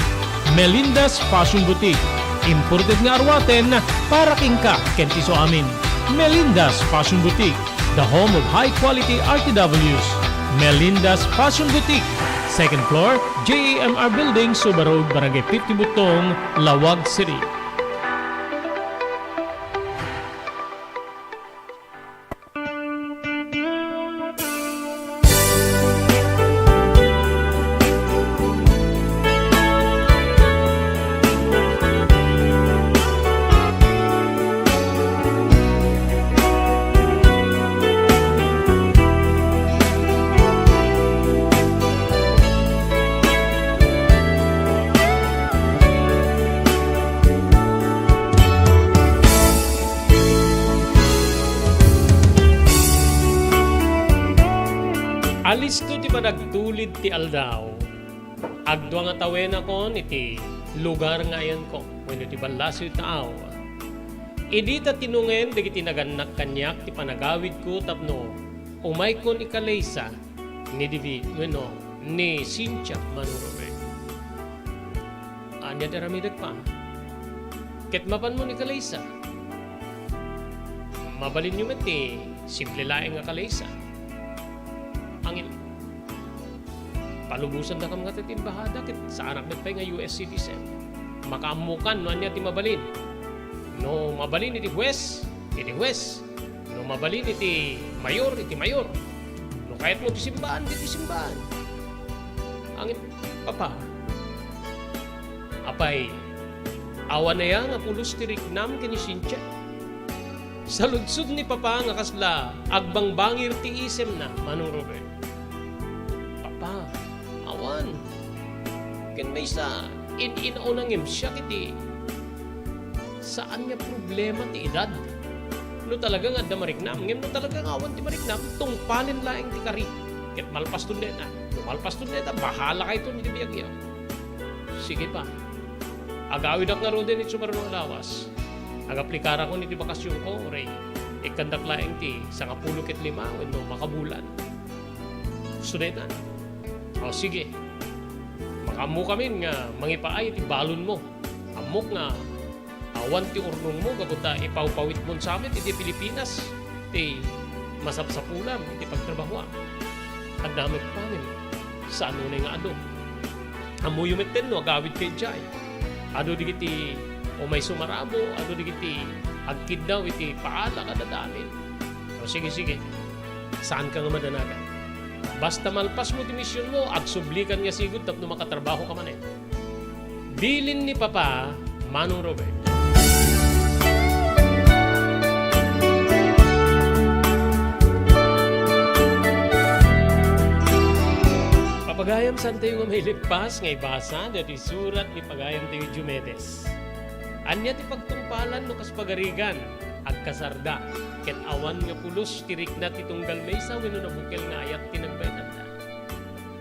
Melinda's Fashion Boutique, imported nga arwaten para kingka kentiso amin. Melinda's Fashion Boutique, the home of high-quality RTWs. Melinda's Fashion Boutique, second floor, JMR Building, Subarod, Barangay 50 Butong, Lawag City. Alisto ti panagtulid ti aldaw. Agdwa nga tawen ako iti lugar nga ayan ko. When ti balasyo taaw. Idi ta tinungen digiti naganak kanyak ti panagawid ko tapno. Umay kon ikalesa ni Divi, ni Cynthia Manurove. Anya daramidag pa. Ketmapan mo ni kalesa. Mabalin nyo mati, simple laeng nga kalesa. Angin. Palubusan na kam nga titimbahada kit sa anak nagpay nga US citizen. Makaamukan no anya ti mabalin. No mabalin iti huwes, iti huwes. No mabalin iti mayor, iti mayor. No kahit mo ti simbahan, iti simbahan. Angin, papa. Apay, awan na ya nga pulos ti riknam kini Cynthia. Sa ludsud ni papa nga kasla, agbangbangir ti isem na, Manong Robert. Papa, awan. Ken may sa inaunangim siya kiti. Saan niya problema ti edad? No talaga nga da mariknam. Ngem no talaga nga awan ti mariknam, tungpalin laeng ti kari. Ket malpas tundeta. No malpas tundeta, bahala kay to ni ti biyag yaw. Sige pa. Agawid ak nga ro din iti sumarunong lawas. Agaplikara ko niti bakasyon ko, ray. Ikandak laeng ti sa 15 wenno makabulan. Sunetan. O sige. Makamu kami nga mangipaay ti balon mo. Amok nga awan ti urnong mo kagunta ipawpawit mo sa amin iti Pilipinas. Ti masapsapulam iti pagtrabaho. At damit pa rin. Sa ano na nga ado. Amuyo meten no agawid kay Jai. Ado digiti o may sumarabo, ado digiti agkid daw iti paala ka dadamin. O sige. Saan ka nga madanagan? Basta malpas mo ti mission mo, agsublikan nga sigud tapno makatrabaho ka man eh. Bilin ni Papa, Manong Robert. Papagayam san tayo nga may lipas, ngay basa, dati surat ni Pagayam tayo Jumedes. Anya ti pagtungpalan no kas pagarigan, agkasarda, ket awan nga pulos tirik na titunggal maysa wenno nabukel nga ayat tinagbaytan na.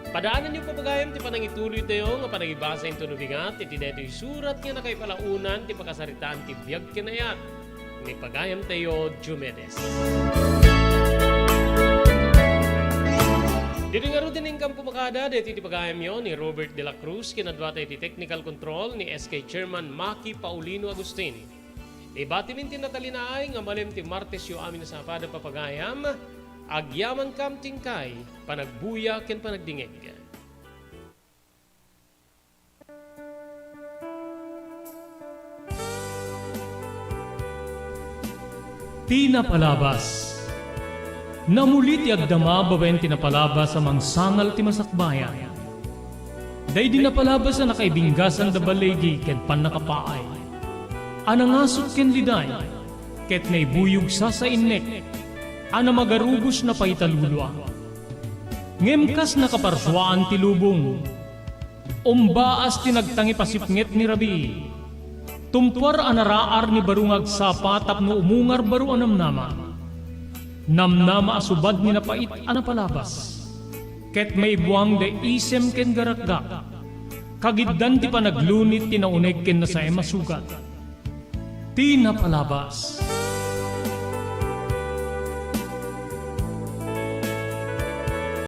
Padaanan niyo Papagayam ti panangituloy tayo nga panagibasa yung tunubigat, iti dito surat nga na kay palaunan ti pakasaritaan ti biyag kinayat ni Pagayam tayo Jumedes. Dito nga rin din ang pumakada, dito ti Pagayam yon ni Robert de la Cruz, kinadwata iti technical control ni SK Chairman Maki Paulino Agustin. Ibati min tinatalinaay nga malim ti Martes yu amin sa pada Papagayam, agyaman kam tingkay, panagbuya ken panagdingeg. Tinapalabas. Namulit ti agdama babaen tinapalabas sa mangsangal ti masakbayan. Day dinapalabas na nakaibinggasan da balegi ken panakapaay. Anangasot ken liday, ket naibuyog sa innek, ana magarubos na paitalulwa. Ngemkas nakaparswaan ti lubong, umbaas tinagtangi pasipnget ni Rabi. Tumpar anaraar ni barungag sapa tapno umungar baru anamnama. Namnama asubad ni napait anapalabas. Ket may buwang de isem ken garakgak. Kagiddan ti panaglunit ti nauneg ken na sa emasugat. Tinapalabas.